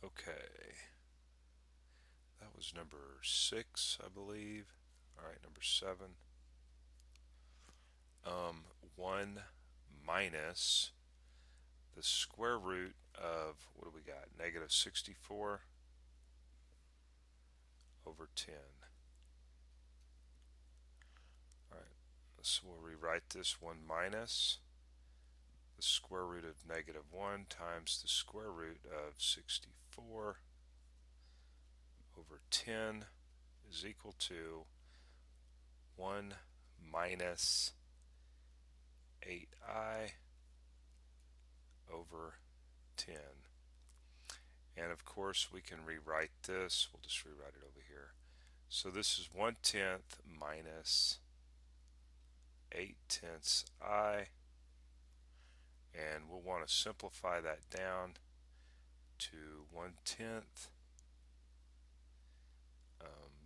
Okay. That was number 6, I believe. Alright, number 7. 1 minus the square root of, what do we got? Negative 64 over 10. Alright, so we'll rewrite this 1 minus the square root of negative 1 times the square root of 64 over 10. is equal to 1 minus 8I over 10. And of course we can rewrite this. We'll just rewrite it over here. So this is 1/10 minus 8/10 I, and we'll want to simplify that down to 1/10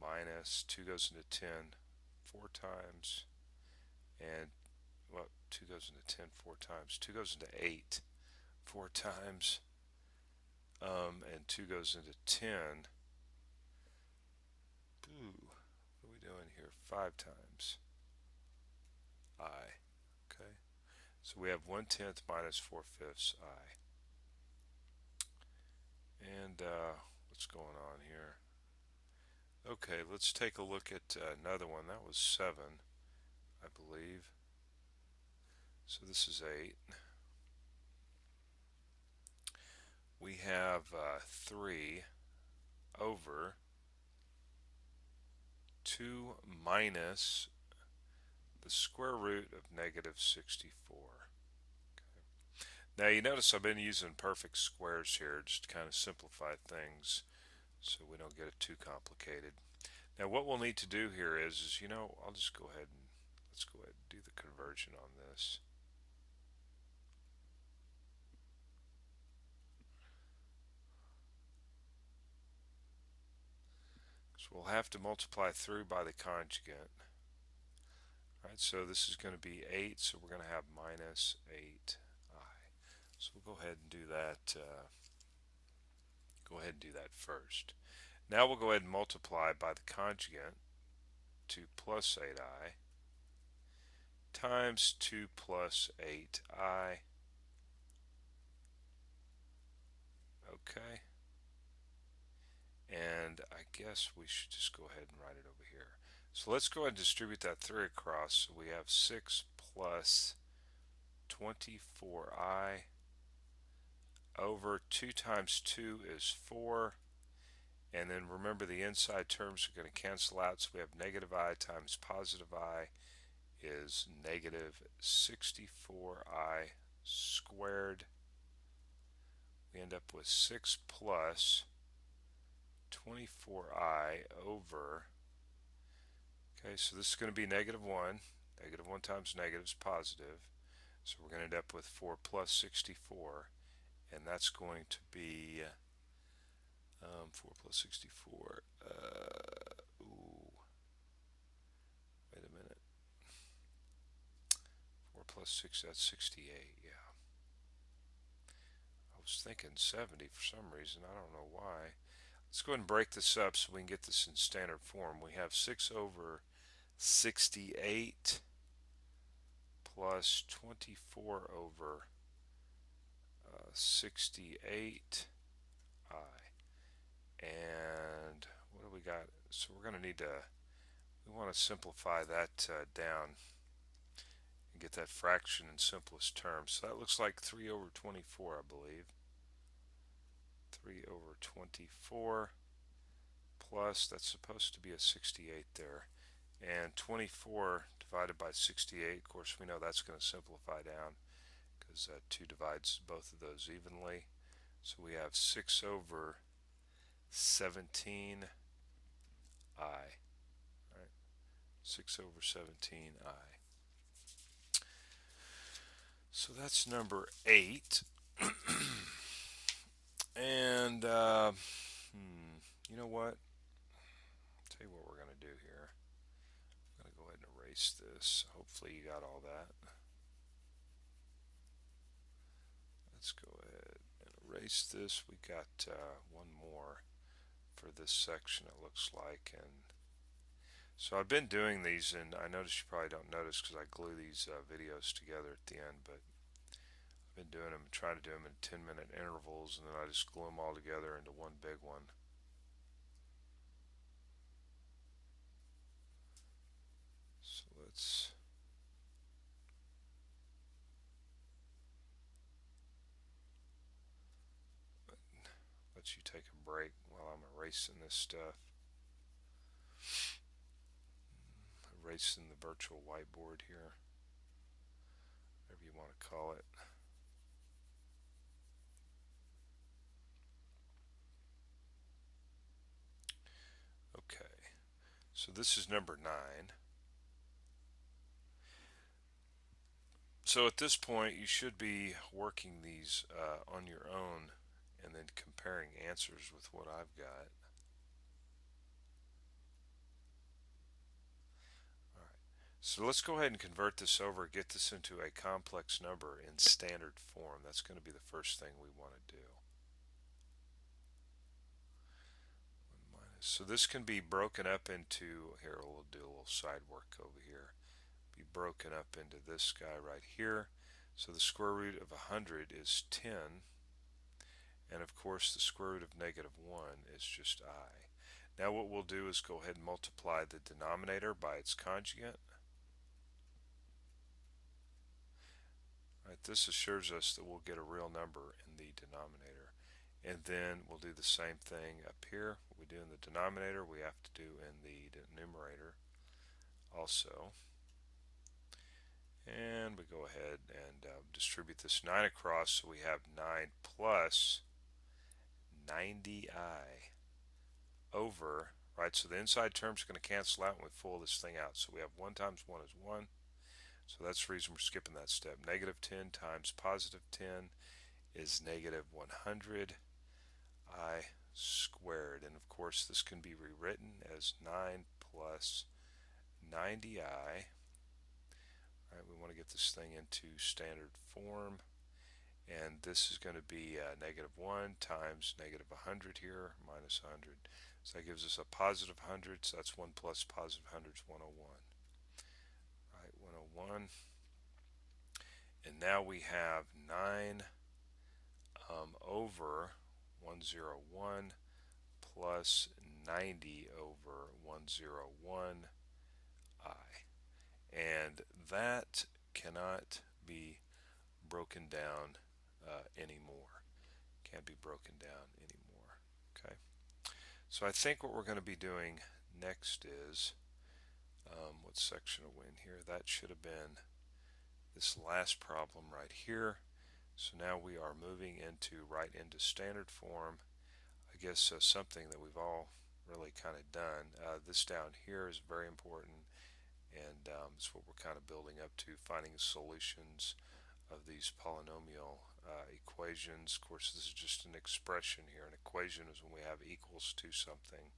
minus 2 goes into 10 4 times, and well, 2 goes into 10 4 times, 2 goes into 8 4 times, and 2 goes into 10. Ooh, what are we doing here? 5 times I. Okay, so we have 1/10 minus 4/5 I. And what's going on here? Okay, let's take a look at another one. That was 7, I believe. So this is 8. We have 3 over 2 minus the square root of negative 64. Okay. Now you notice I've been using perfect squares here just to kind of simplify things so we don't get it too complicated. Now what we'll need to do here is I'll just go ahead and let's go ahead and do the conversion on this. So we'll have to multiply through by the conjugate. Alright, so this is going to be 8, so we're going to have minus 8I. So we'll go ahead and do that. Go ahead and do that first. Now we'll go ahead and multiply by the conjugate, 2 plus 8I times 2 plus 8I. Okay. And I guess we should just go ahead and write it over here. So let's go ahead and distribute that 3 across. So we have 6 plus 24I over 2 times 2 is 4. And then remember the inside terms are going to cancel out, so we have negative I times positive I is negative 64I squared. We end up with 6 plus 24I over, okay, so this is going to be negative 1. Negative 1 times negative is positive. So we're going to end up with 4 plus 64, and that's going to be 4 plus 64. Ooh, wait a minute. 4 plus 6, that's 68, yeah. I was thinking 70 for some reason, I don't know why. Let's go ahead and break this up so we can get this in standard form. We have 6 over 68 plus 24 over 68I. And what do we got? So we're going to need to, we want to simplify that down and get that fraction in simplest terms. So that looks like 3 over 24, I believe. 3 over 24 plus, that's supposed to be a 68 there, and 24 divided by 68, of course we know that's going to simplify down because 2 divides both of those evenly. So we have 6 over 17I. Right? 6 over 17I. So that's number 8. And you know what? I'll tell you what we're going to do here. I'm going to go ahead and erase this. Hopefully you got all that. Let's go ahead and erase this. We got one more for this section, it looks like. And so I've been doing these, and I notice you probably don't notice because I glue these videos together at the end, but I've been doing them, trying to do them in 10-minute intervals, and then I just glue them all together into one big one. So let's let you take a break while I'm erasing this stuff. Erasing the virtual whiteboard here, whatever you want to call it. Okay, so this is number 9. So at this point you should be working these on your own and then comparing answers with what I've got. Alright, so let's go ahead and convert this over, get this into a complex number in standard form. That's going to be the first thing we want to do. So this can be broken up into, here we'll do a little side work over here, be broken up into this guy right here. So the square root of 100 is 10, and of course the square root of -1 is just I. Now what we'll do is go ahead and multiply the denominator by its conjugate. Right, this assures us that we'll get a real number in the denominator. And then we'll do the same thing up here. What we do in the denominator, we have to do in the numerator also. And we go ahead and distribute this 9 across, so we have 9 plus 90i over, right, so the inside terms are going to cancel out when we pull this thing out. So we have 1 times 1 is 1. So that's the reason we're skipping that step. -10 times +10 is -100 I squared. And of course this can be rewritten as 9 plus 90i. Alright, we want to get this thing into standard form. And this is going to be -1 times -100 here, minus 100. So that gives us a positive 100, so that's 1 plus positive 100 is 101. Right, 101. And now we have 9 over 101 plus 90 over 101 I. And that cannot be broken down anymore. Can't be broken down anymore. Okay. So I think what we're going to be doing next is, what section are we in here? That should have been this last problem right here. So now we are moving right into standard form. I guess something that we've all really kind of done. This down here is very important, and it's what we're kind of building up to, finding solutions of these polynomial equations. Of course, this is just an expression here. An equation is when we have equals to something.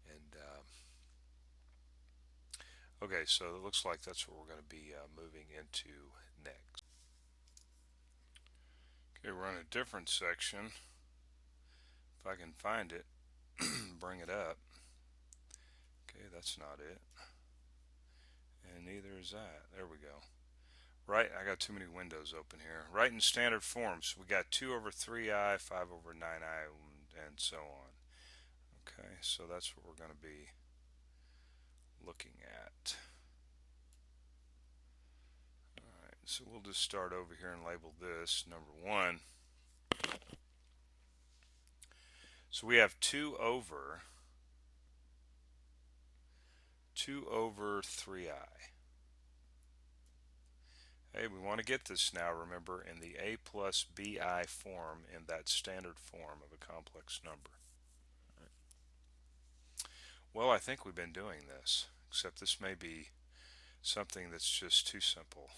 And okay, so it looks like that's what we're going to be moving into next. Okay, we're in a different section. If I can find it, bring it up. Okay, that's not it. And neither is that. There we go. Right, I got too many windows open here. Right in standard form, so we got 2 over 3i, 5 over 9i, and so on. Okay, so that's what we're going to be looking at. Alright, so we'll just start over here and label this number 1. So we have 2 over 3i. Hey, we want to get this now, remember, in the a plus bi form, in that standard form of a complex number. Right. Well, I think we've been doing this, except this may be something that's just too simple.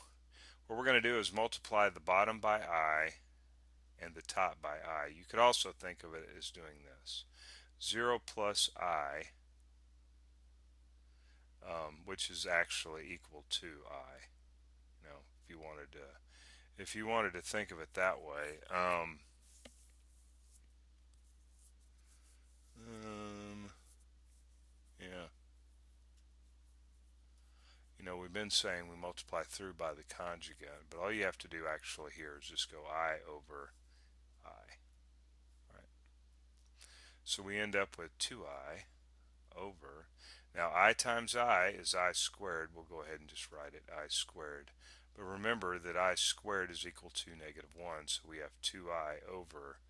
What we're going to do is multiply the bottom by I and the top by I. You could also think of it as doing this. 0 plus I, which is actually equal to I. You know, if you wanted to think of it that way. Yeah. You know, we've been saying we multiply through by the conjugate, but all you have to do actually here is just go I over I. Right. So we end up with 2I over, now I times I is I squared. We'll go ahead and just write it I squared. But remember that I squared is equal to -1, so we have 2I over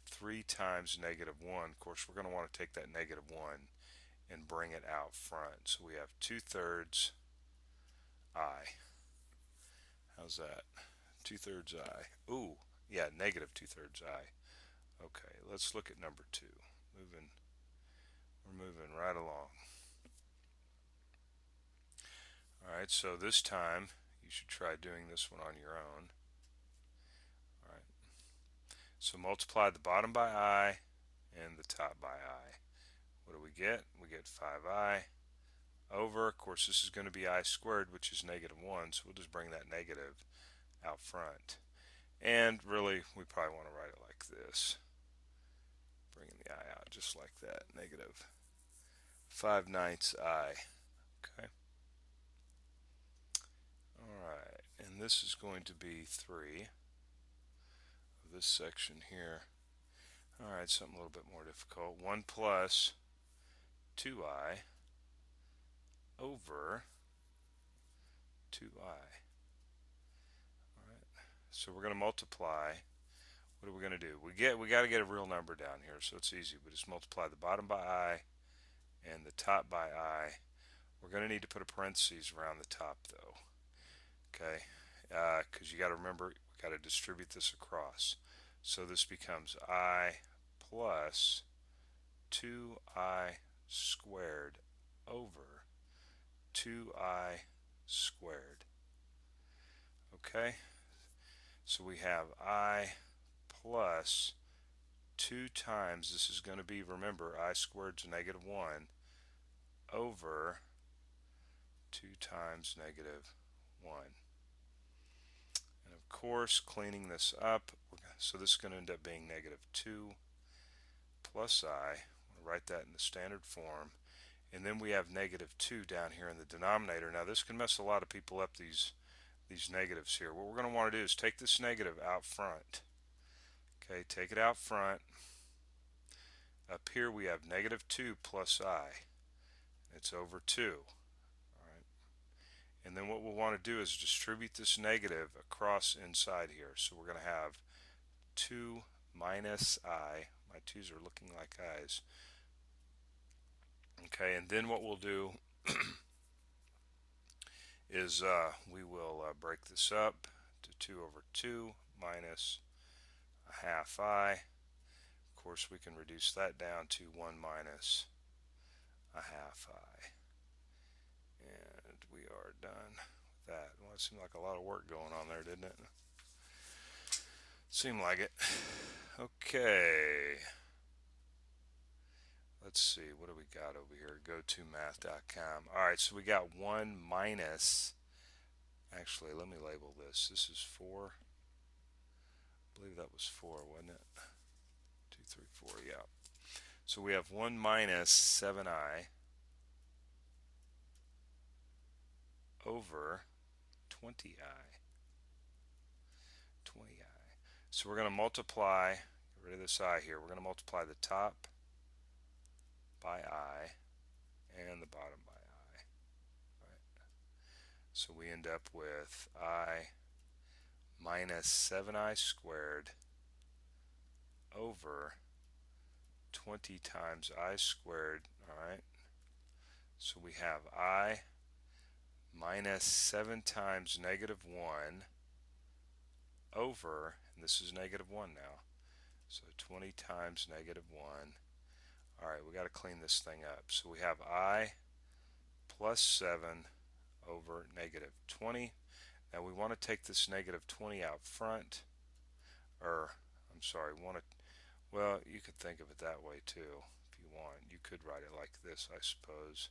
3 times -1. Of course, we're going to want to take that -1 and bring it out front. So we have 2/3 I. How's that? 2/3 I. Ooh, yeah, negative 2/3 I. Okay, let's look at number 2. We're moving right along. Alright, so this time you should try doing this one on your own. Alright, so multiply the bottom by I and the top by I. What do we get? We get 5I over, of course this is going to be I squared, which is -1, so we'll just bring that negative out front. And really, we probably want to write it like this. Bringing the I out just like that, negative 5/9 I. Okay. Alright, and this is going to be 3 of this section here. Alright, something a little bit more difficult. 1 plus 2I over 2I. Alright, so we're going to multiply. What are we going to do? We got to get a real number down here, so it's easy. We just multiply the bottom by I and the top by I. We're going to need to put a parentheses around the top though. Okay, because you got to remember, we got to distribute this across. So this becomes I plus 2I squared over 2I squared. Okay, so we have I plus 2 times, this is going to be, remember, I squared is -1 over 2 times -1. And of course, cleaning this up, so this is going to end up being -2 plus I. We'll write that in the standard form. And then we have -2 down here in the denominator. Now this can mess a lot of people up, these negatives here. What we're going to want to do is take this negative out front. Okay, take it out front. Up here we have -2 plus I. It's over 2. Alright. And then what we'll want to do is distribute this negative across inside here. So we're going to have 2 minus I. My 2's are looking like I's. Okay, and then what we'll do is we will break this up to 2 over 2 minus a half I. Of course, we can reduce that down to 1 minus a half I. And we are done with that. Well, it seemed like a lot of work going on there, didn't it? Seemed like it. Okay. Let's see, what do we got over here? GoToMath.com. Alright, so we got 1 minus, actually, let me label this. This is 4. I believe that was 4, wasn't it? 2, 3, 4, yeah. So we have 1 minus 7I over 20I. 20I. So we're going to multiply, get rid of this I here, we're going to multiply the top by I and the bottom by I. Right. So we end up with I minus 7I squared over 20 times I squared. Alright, so we have I minus 7 times -1 over, and this is -1 now, so 20 times -1. Alright, we got to clean this thing up. So we have I plus 7 over -20. Now we want to take this -20 out front, or I'm sorry, well, you could think of it that way too if you want. You could write it like this, I suppose,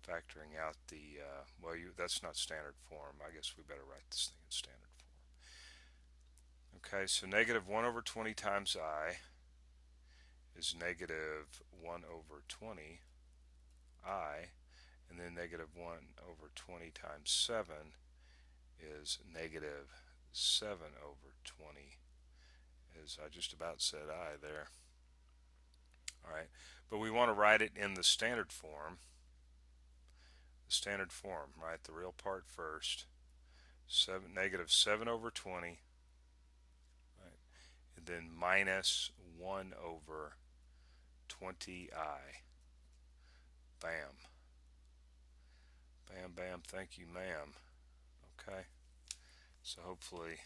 factoring out the, well, that's not standard form. I guess we better write this thing in standard form. Okay, so -1 over 20 times I is -1 over 20 I, and then -1 over 20 times 7 is -7 over 20, as I just about said I there. Alright, but we want to write it in the standard form. The standard form, right? The real part first. -7 over 20, right? And then minus 1 over 20I. Bam. Bam, bam, thank you, ma'am. Okay, so hopefully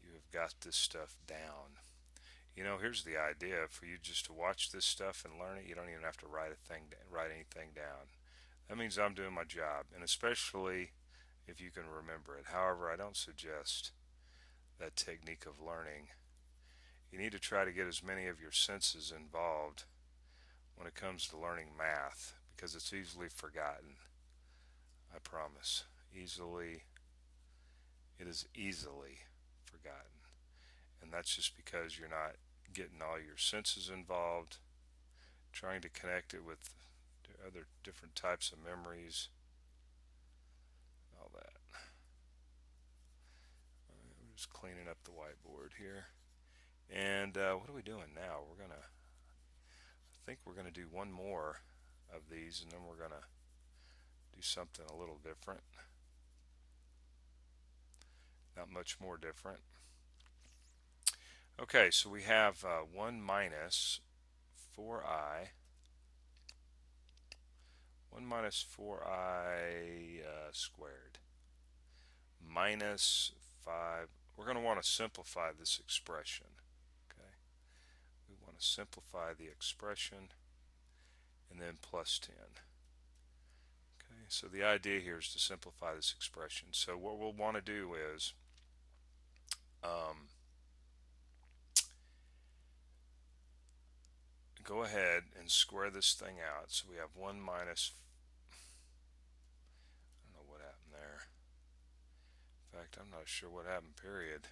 you have got this stuff down. You know, here's the idea: for you just to watch this stuff and learn it, you don't even have to write anything down. That means I'm doing my job, and especially if you can remember it. However, I don't suggest that technique of learning. You need to try to get as many of your senses involved when it comes to learning math, because it's easily forgotten. I promise. It is easily forgotten. And that's just because you're not getting all your senses involved, trying to connect it with other different types of memories, all that. We're just cleaning up the whiteboard here. And what are we doing now? I think we're gonna do one more of these, and then we're gonna do something a little different. Not much more different. Okay, so we have 1 minus 4i squared minus 5. We're going to want to simplify this expression. Okay, we want to simplify the expression, and then plus 10. Okay, so the idea here is to simplify this expression. So what we'll want to do is go ahead and square this thing out. So we have 1 minus, I don't know what happened there. In fact, I'm not sure what happened, period.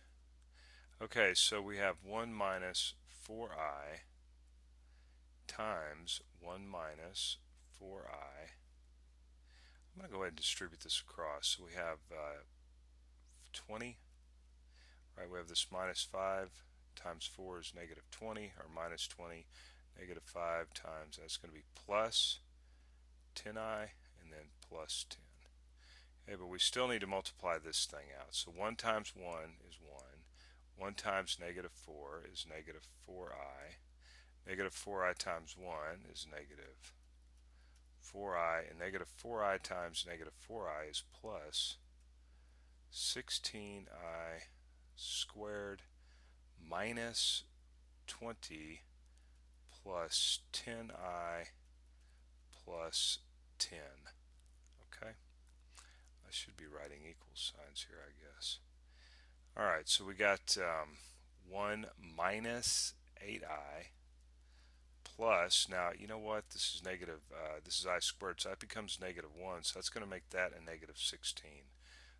Okay, so we have 1 minus 4i times 1 minus 4i. I'm going to go ahead and distribute this across. So we have 20. Right, we have this minus 5 times 4 is negative 20, or minus 20. Negative 5 times, that's going to be plus 10i, and then plus 10. Okay, but we still need to multiply this thing out. So 1 times 1 is 1. 1 times negative 4 is negative 4i. Negative 4i times 1 is negative 4i, and negative 4i times negative 4i is plus 16i squared minus 20 plus 10i plus 10. Okay, I should be writing equal signs here, I guess. Alright, so we got 1 minus 8i plus, now you know what, this is negative, this is I squared, so that becomes negative 1, so that's going to make that a negative 16.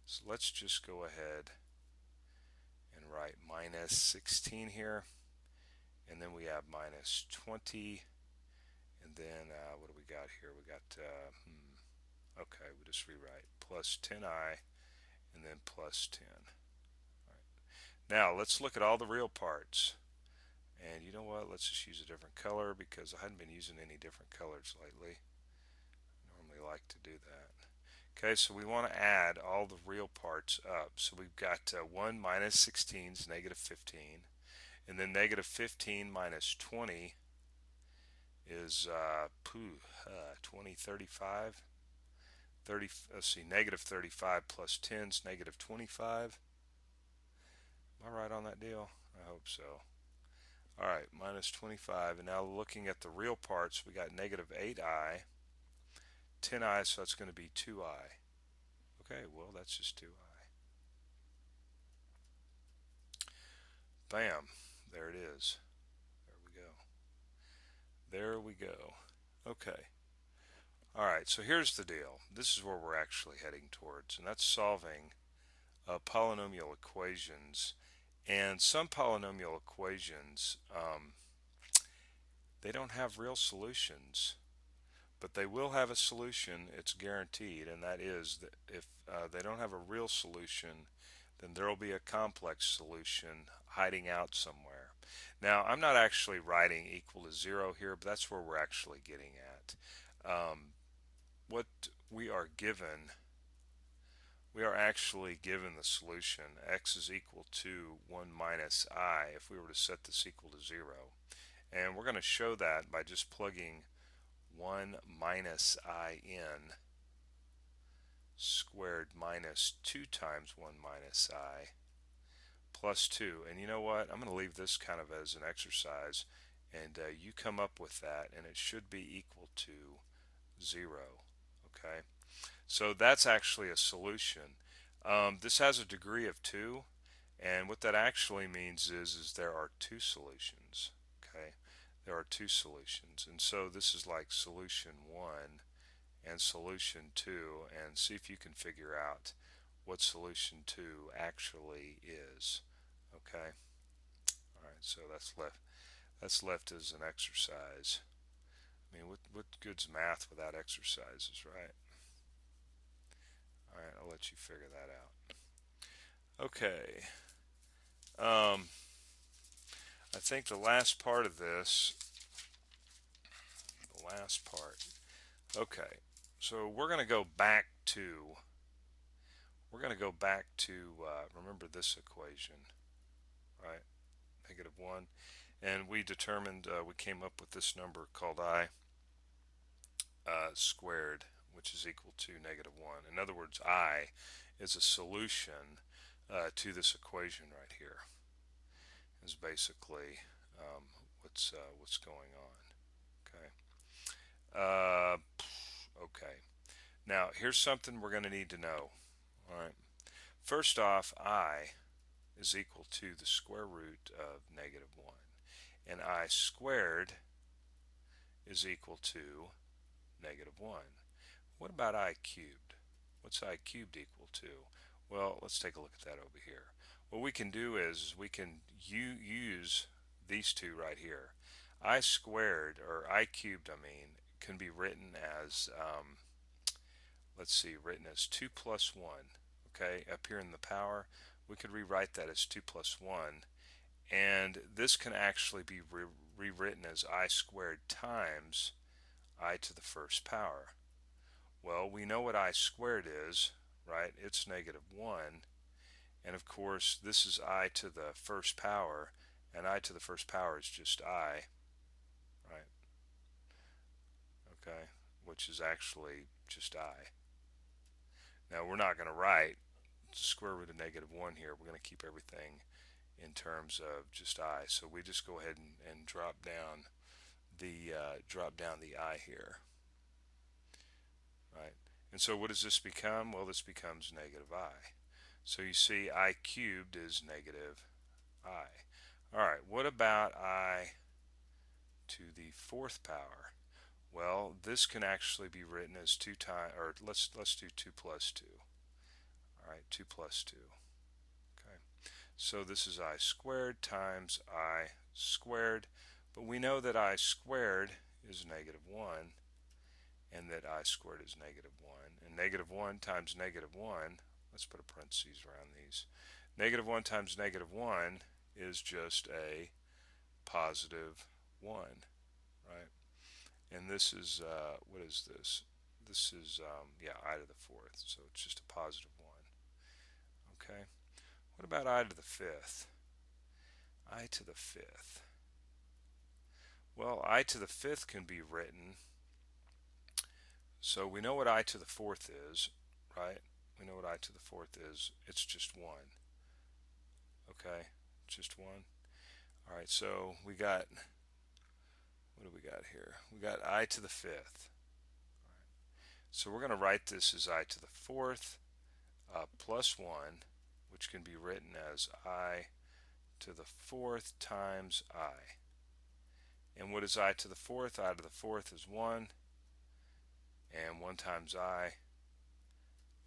So let's just go ahead and write minus 16 here, and then we have minus 20, and then what do we got here? We got, okay, we just rewrite plus 10i, and then plus 10. All right. Now let's look at all the real parts. And you know what, let's just use a different color, because I hadn't been using any different colors lately. I normally like to do that. Okay, so we want to add all the real parts up. So we've got 1 minus 16 is negative 15. And then negative 15 minus 20 is 20, 35. 30, let's see, negative 35 plus 10 is negative 25. Am I right on that deal? I hope so. Alright, minus 25. And now looking at the real parts, we got negative 8i, 10i, so that's going to be 2i. Okay, well, that's just 2i. Bam, there it is. There we go. There we go. Okay. Alright, so here's the deal. This is where we're actually heading towards, and that's solving polynomial equations. And some polynomial equations, they don't have real solutions, but they will have a solution, it's guaranteed, and that is that if they don't have a real solution, then there will be a complex solution hiding out somewhere. Now, I'm not actually writing equal to 0 here, but that's where we're actually getting at. What we are given, we are actually given the solution. X is equal to 1 minus I if we were to set this equal to 0. And we're going to show that by just plugging 1 minus in squared minus 2 times 1 minus I plus 2. And you know what? I'm going to leave this kind of as an exercise, and you come up with that, and it should be equal to 0. Okay, so that's actually a solution. This has a degree of 2, and what that actually means is there are two solutions. Okay, there are two solutions, and so this is like solution 1 and solution 2, and see if you can figure out what solution 2 actually is. Okay, all right, so that's left as an exercise. I mean, what good's math without exercises, right? All right, I'll let you figure that out. Okay, I think the last part of this, okay, so we're going to go back to, remember this equation, right? -1, and we determined, we came up with this number called I squared, which is equal to -1. In other words, I is a solution to this equation right here. Is basically what's going on. Okay. Okay. Now here's something we're going to need to know. All right. First off, I is equal to the square root of -1, and I squared is equal to -1. What about I cubed? What's I cubed equal to? Well, let's take a look at that over here. What we can do is we can use these two right here. I squared, or I cubed, I mean, can be written as, let's see, written as 2 plus 1. Okay, up here in the power, we could rewrite that as 2 plus 1. And this can actually be rewritten as I squared times I to the first power. Well, we know what I squared is, right? It's -1. And of course, this is I to the first power, and I to the first power is just I, right? Okay, which is actually just I. Now, we're not going to write the square root of -1 here. We're going to keep everything in terms of just I. So we just go ahead and drop down the I here, right? And so what does this become? Well, this becomes -I. So you see, I cubed is -I. All right, what about I to the fourth power? Well, this can actually be written as 2 times, or let's do 2 plus 2. All right, 2 plus 2. Okay, so this is I squared times I squared, but we know that I squared is -1, and that I squared is -1, and -1 times -1, let's put a parentheses around these. -1 times -1 is just a +1, right? And this is, what is this? This is, yeah, I to the fourth, so it's just a +1. Okay, what about I to the fifth? I to the fifth. Well, I to the fifth can be written, so we know what I to the fourth is, right? We know what I to the fourth is. It's just 1. Okay, just 1. All right, so we got, what do we got here? We got I to the fifth. All right. So we're going to write this as I to the fourth plus 1, which can be written as I to the fourth times I. And what is I to the fourth? I to the fourth is 1, and 1 times I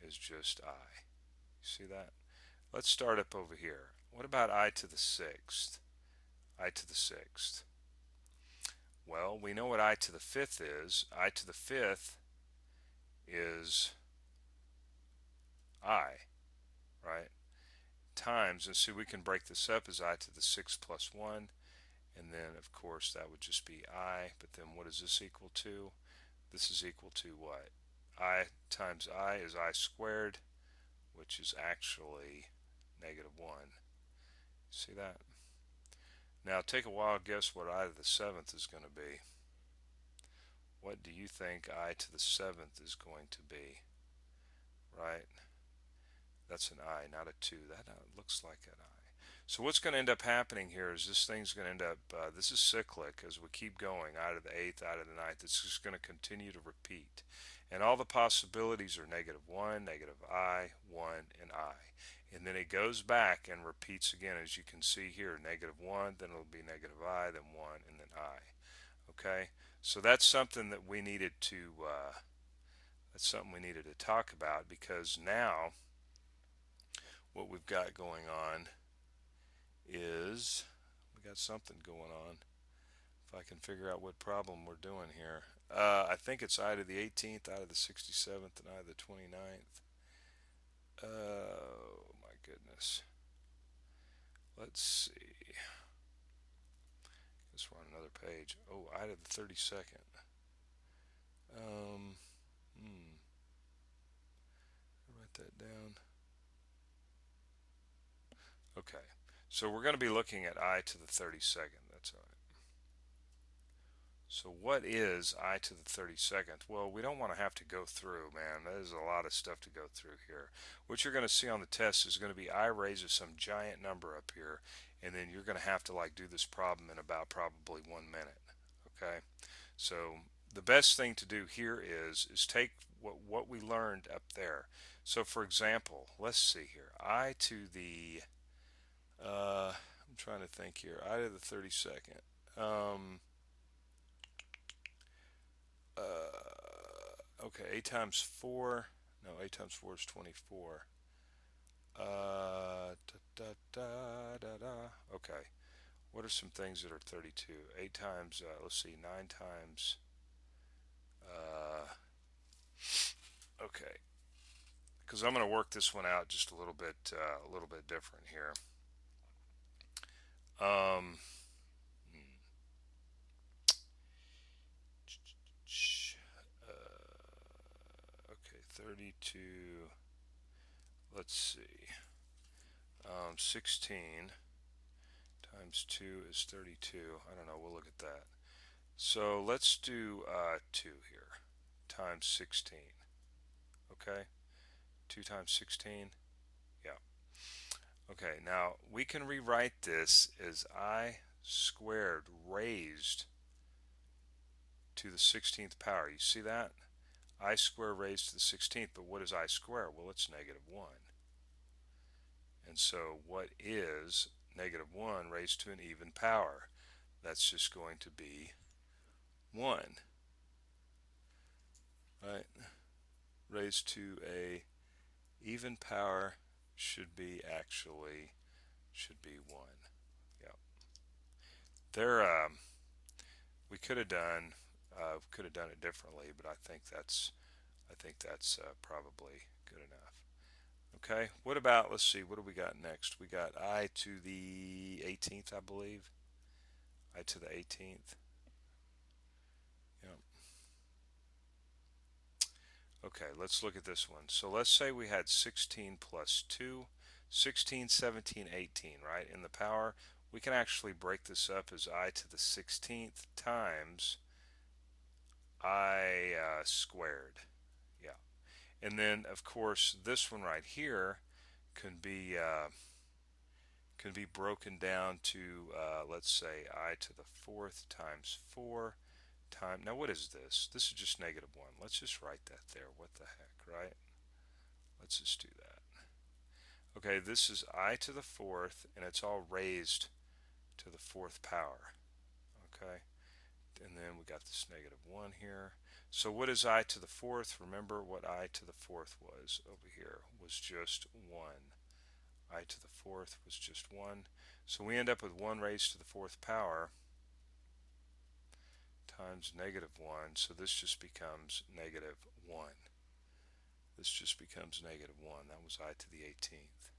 is just I. You see that? Let's start up over here. What about I to the sixth? I to the sixth. Well, we know what I to the fifth is. I to the fifth is I, right? Times, and see, we can break this up as I to the sixth plus 1, and then of course that would just be I, but then what is this equal to? This is equal to what? I times I is I squared, which is actually -1. See that? Now take a wild guess what I to the seventh is going to be. what do you think I to the 7th is going to be? Right? That's an I, not a 2. That looks like an I. So what's going to end up happening here is this thing's going to end up, this is cyclic as we keep going, I to the 8th, I to the 9th. It's just going to continue to repeat. And all the possibilities are -1, -I, 1, and I. And then it goes back and repeats again, as you can see here, -1, then it'll be -I, then 1, and then I. Okay? So that's something that we needed to, talk about, because now what we've got going on is we got something going on. If I can figure out what problem we're doing here. I think it's I to the 18th, I to the 67th, and I to the 29th. Oh my goodness. Let's see. Guess we're on another page. Oh, I to the 32nd. Write that down. Okay, so we're going to be looking at I to the 32nd. That's all right. So what is I to the 32nd? Well, we don't want to have to go through, man. There's a lot of stuff to go through here. What you're going to see on the test is going to be I raises some giant number up here, and then you're going to have to like do this problem in about probably 1 minute. Okay, so the best thing to do here is take what we learned up there. So for example, let's see here. I to the I'm trying to think here. I to the 32nd. Okay, 8 times 4. No, 8 times 4 is 24. Okay, what are some things that are 32? 8 times, let's see, 9 times, okay, because I'm going to work this one out just a little bit different here. Okay, 32, let's see, 16 times 2 is 32. I don't know, we'll look at that. So let's do 2 here, times 16. Okay, 2 times 16, yeah. Okay, now we can rewrite this as I squared raised to the 16th power. You see that? I squared raised to the 16th, but what is I squared? Well, it's -1. And so what is -1 raised to an even power? That's just going to be 1. Right? Raised to a even power should be 1. Yep. There, we could have done it differently, but I think that's probably good enough. Okay. What about, let's see, what do we got next? We got I to the 18th, I believe. I to the 18th. Yep. Okay, let's look at this one. So let's say we had 16 plus 2, 16, 17, 18, right? In the power, we can actually break this up as I to the 16th times I squared. Yeah. And then, of course, this one right here can be broken down to, let's say, I to the 4th times 4 times, now what is this? This is just -1. Let's just write that there. What the heck, right? Let's just do that. Okay, this is I to the 4th, and it's all raised to the 4th power. Okay, and then we got this -1 here. So what is I to the 4th? Remember what I to the 4th was over here, was just 1. I to the 4th was just 1. So we end up with 1 raised to the 4th power times -1. So this just becomes -1. This just becomes -1. That was I to the 18th.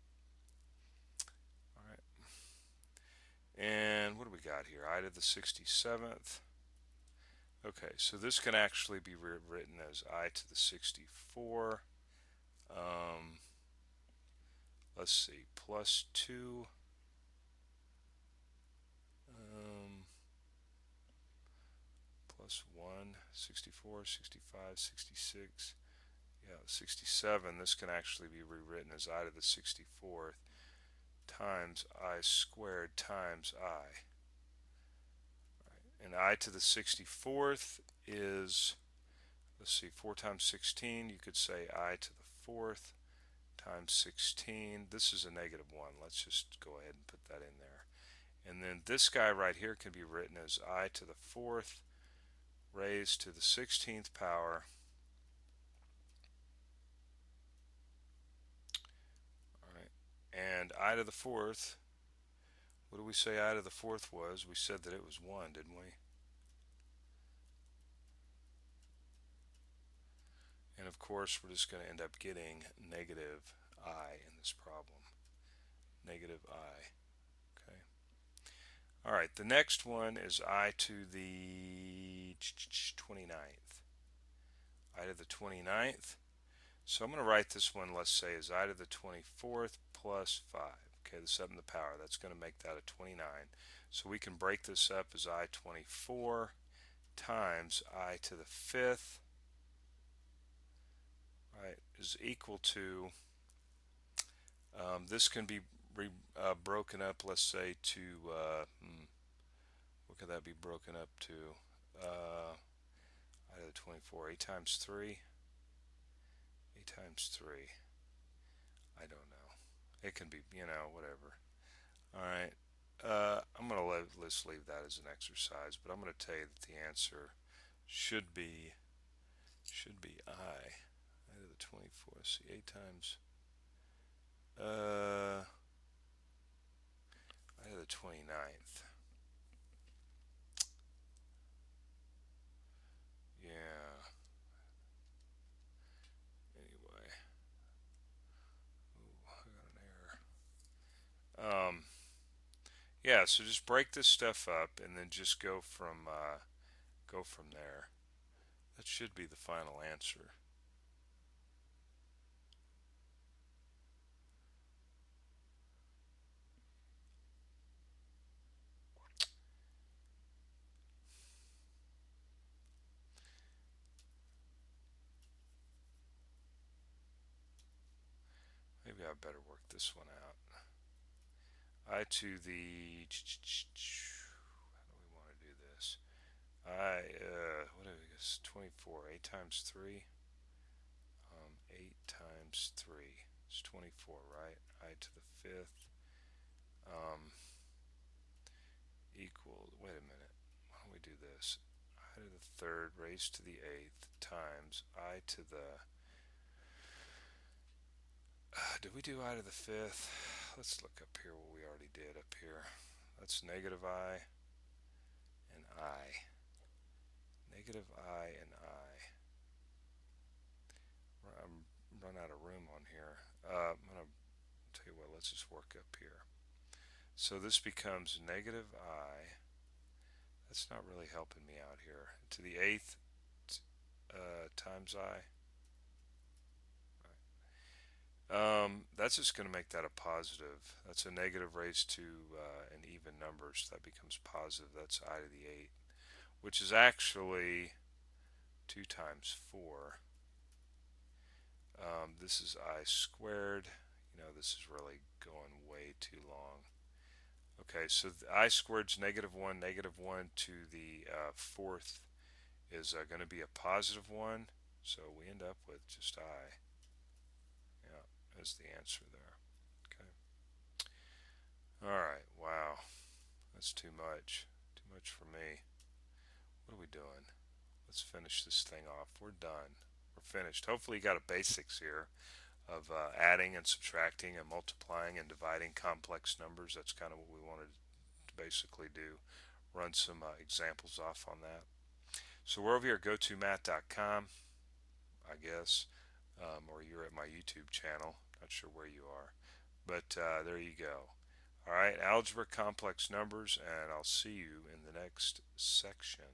All right. And what do we got here? I to the 67th. Okay, so this can actually be rewritten as I to the 64. Let's see, plus 2. Plus 1 64, 65, 66, yeah, 67. This can actually be rewritten as I to the 64th times I squared times I. And I to the 64th is, let's see, 4 times 16. You could say I to the 4th times 16. This is a negative 1. Let's just go ahead and put that in there. And then this guy right here can be written as I to the 4th raised to the 16th power. All right. And I to the 4th, what do we say I to the 4th was? We said that it was 1, didn't we? And of course, we're just going to end up getting negative I in this problem. Negative I. Okay. All right, the next one is I to the 29th. I to the 29th. So I'm going to write this one, let's say, as I to the 24th plus 5. Okay, the 7 to the power. That's going to make that a 29. So we can break this up as I24 times I to the 5th, right, is equal to, this can be broken up, let's say, to, what could that be broken up to? I to the 24, 8 times 3. 8 times 3. I don't know. It can be, whatever. Alright. I'm going to let's leave that as an exercise, but I'm going to tell you that the answer should be I to the 24. See, 8 times I to the 29th. Yeah. Anyway. Ooh, I got an error. Yeah, so just break this stuff up and then just go from there. That should be the final answer. Maybe I better work this one out. I to the, how do we want to do this? What is this? 24. 8 times 3. 8 times 3 is 24, right? I to the 5th equals, wait a minute, why don't we do this? I to the 3rd raised to the 8th times I to the, did we do I to the 5th? Let's look up here what we already did up here. That's negative I and I. Negative I and I. I'm run out of room on here. I'm going to tell you what, let's just work up here. So this becomes negative I. That's not really helping me out here. To the 8th times I. That's just going to make that a positive. That's a negative raised to an even number, so that becomes positive. That's I to the 8, which is actually 2 times 4. This is I squared. This is really going way too long. Okay, so I squared's negative 1. Negative 1 to the 4th is going to be a positive 1. So we end up with just I. Yeah, as the answer there. Okay. Alright, wow. That's too much. Too much for me. What are we doing? Let's finish this thing off. We're done. We're finished. Hopefully you got a basics here of adding and subtracting and multiplying and dividing complex numbers. That's kind of what we wanted to basically do. Run some examples off on that. So we're over here at gotomath.com, I guess, or you're at my YouTube channel. Not sure where you are, but there you go. All right, algebra, complex numbers, and I'll see you in the next section.